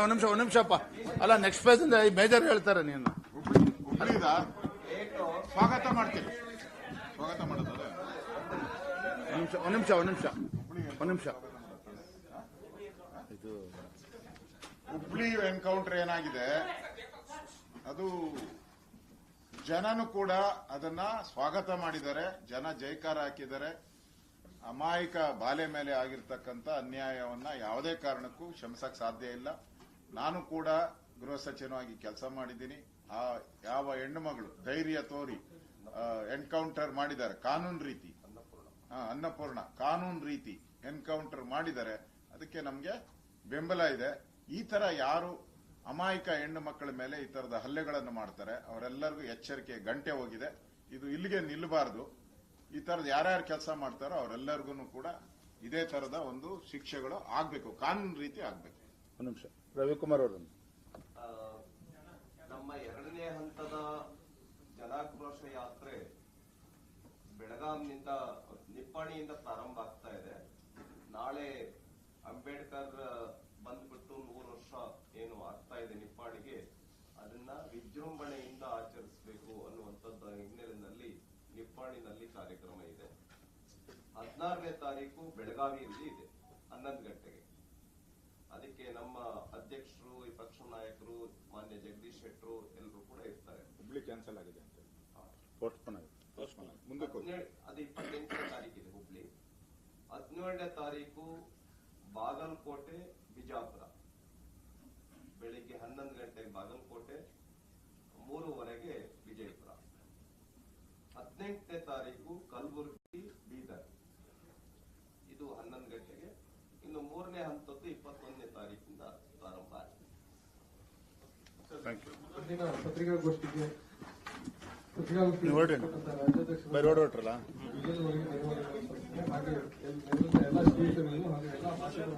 ಒಂದ್ ನಿಮಿಷಪ್ಪ. ಅಲ್ಲ, ನೆಕ್ಸ್ಟ್ ಪೇಜ್ ಇಂದ ಈ ಮೇಜರ್ ಹೇಳ್ತಾರೆ. ನೀನು ಹುಬ್ಳಿದ ಸ್ವಾಗತ ಮಾಡ್ತೀರಿ? ಸ್ವಾಗತ ಮಾಡೋದು ಒಂದ್ ನಿಮಿಷ. ಇದು ಹುಬ್ಳಿ ಎನ್ಕೌಂಟರ್ ಏನಾಗಿದೆ, ಅದು ಜನನು ಕೂಡ ಅದನ್ನ ಸ್ವಾಗತ ಮಾಡಿದ್ದಾರೆ. ಜನ ಜೈಕಾರ ಹಾಕಿದ್ದಾರೆ. ಅಮಾಯಕ ಬಾಲೆ ಮೇಲೆ ಆಗಿರ್ತಕ್ಕಂಥ ಅನ್ಯಾಯವನ್ನ ಯಾವುದೇ ಕಾರಣಕ್ಕೂ ಕ್ಷಮಿಸಕ್ ಸಾಧ್ಯ ಇಲ್ಲ. ನಾನು ಕೂಡ ಗೃಹ ಸಚಿವನಾಗಿ ಕೆಲಸ ಮಾಡಿದ್ದೀನಿ. ಆ ಯಾವ ಹೆಣ್ಣು ಮಗಳು ಧೈರ್ಯ ತೋರಿ ಎನ್ಕೌಂಟರ್ ಮಾಡಿದ್ದಾರೆ, ಕಾನೂನು ರೀತಿ, ಅನ್ನಪೂರ್ಣ ಕಾನೂನು ರೀತಿ ಎನ್ಕೌಂಟರ್ ಮಾಡಿದ್ದಾರೆ, ಅದಕ್ಕೆ ನಮ್ಗೆ ಬೆಂಬಲ ಇದೆ. ಈ ತರ ಯಾರು ಅಮಾಯಕ ಹೆಣ್ಣು ಮಕ್ಕಳ ಮೇಲೆ ಈ ತರದ ಹಲ್ಲೆಗಳನ್ನು ಮಾಡ್ತಾರೆ ಅವರೆಲ್ಲರಿಗೂ ಎಚ್ಚರಿಕೆ ಗಂಟೆ ಹೋಗಿದೆ. ಇದು ಇಲ್ಲಿಗೆ ನಿಲ್ಲಬಾರದು. ಈ ತರದ ಯಾರ್ಯಾರು ಕೆಲಸ ಮಾಡ್ತಾರೋ ಅವರೆಲ್ಲರಿಗೂ ಕೂಡ ಇದೇ ತರದ ಒಂದು ಶಿಕ್ಷೆಗಳು ಆಗ್ಬೇಕು, ಕಾನೂನು ರೀತಿ ಆಗ್ಬೇಕು. ಒಂದು ನಿಮಿಷ ರವಿಕುಮಾರ್ ಅವರನ್ನು. ನಮ್ಮ ಎರಡನೇ ಹಂತದ ಜನಾಕ್ರೋಶ ಯಾತ್ರೆ ಬೆಳಗಾಂನಿಂದ ನಿಪ್ಪಾಣಿಯಿಂದ ಪ್ರಾರಂಭ ಆಗ್ತಾ ಇದೆ. ನಾಳೆ ಅಂಬೇಡ್ಕರ್ ಬಂದ್ಬಿಟ್ಟು 100 ವರ್ಷ ಏನು ಆಗ್ತಾ ಇದೆ ನಿಪ್ಪಾಣಿಗೆ, ಅದನ್ನ ವಿಜೃಂಭಣೆಯಿಂದ ಆಚರಿಸಬೇಕು ಅನ್ನುವಂಥದ್ದು ಹಿನ್ನೆಲೆಯಲ್ಲಿ ನಿಪ್ಪಾಣಿನಲ್ಲಿ ಕಾರ್ಯಕ್ರಮ ಇದೆ. 16ನೇ ತಾರೀಕು ಬೆಳಗಾವಿಯಲ್ಲಿ ಇದೆ 11 ಗಂಟೆಗೆ. ಅದಕ್ಕೆ ನಮ್ಮ ಅಧ್ಯಕ್ಷರು, ವಿಪಕ್ಷ ನಾಯಕರು, ಮಾನ್ಯ ಜಗದೀಶ್ ಶೆಟ್ಟರು ಎಲ್ಲರೂ ಕೂಡ ಇರ್ತಾರೆ. ಹುಬ್ಳಿ ಕ್ಯಾನ್ಸಲ್ ಆಗಿದೆ ಅಂತ ಪೋಸ್ಟ್ಪೋನ್ ಆಗಿದೆ. ಮುಂದಕ್ಕೆ ಹೋಗಿ. ಅದು 28ನೇ ತಾರೀಕಿದೆ ಹುಬ್ಳಿ. 17ನೇ ತಾರೀಕು ಬಾಗಲಕೋಟೆ, ಬಿಜಾಪುರ. ಬೆಳಿಗ್ಗೆ 11 ಗಂಟೆಗೆ ಬಾಗಲಕೋಟೆ, 3:15 ವಿಜಯಪುರ. 18ನೇ ತಾರೀಕು ಕಲಬುರಗಿ, ಬೀದರ್. ಇದು 11 ಗಂಟೆಗೆ. ಇನ್ನು 3ನೇ ಹಂತದ್ದು 21ನೇ ತಾರೀಕಿಂದ ಪ್ರಾರಂಭ ಆಗಿದೆ. ಇಂದಿನ ಪತ್ರಿಕಾಗೋಷ್ಠಿಗೆ ನೀವು ಹೊರಡ್ರಿ. By road ಹೊರಟ್ರಲ್ಲ. ಹಾಗೆ ಎಲ್ಲ ಸ್ಪೀಕರ್ಗಳು ಹಾಗೂ ಎಲ್ಲ ಭಾಷೆಗಳು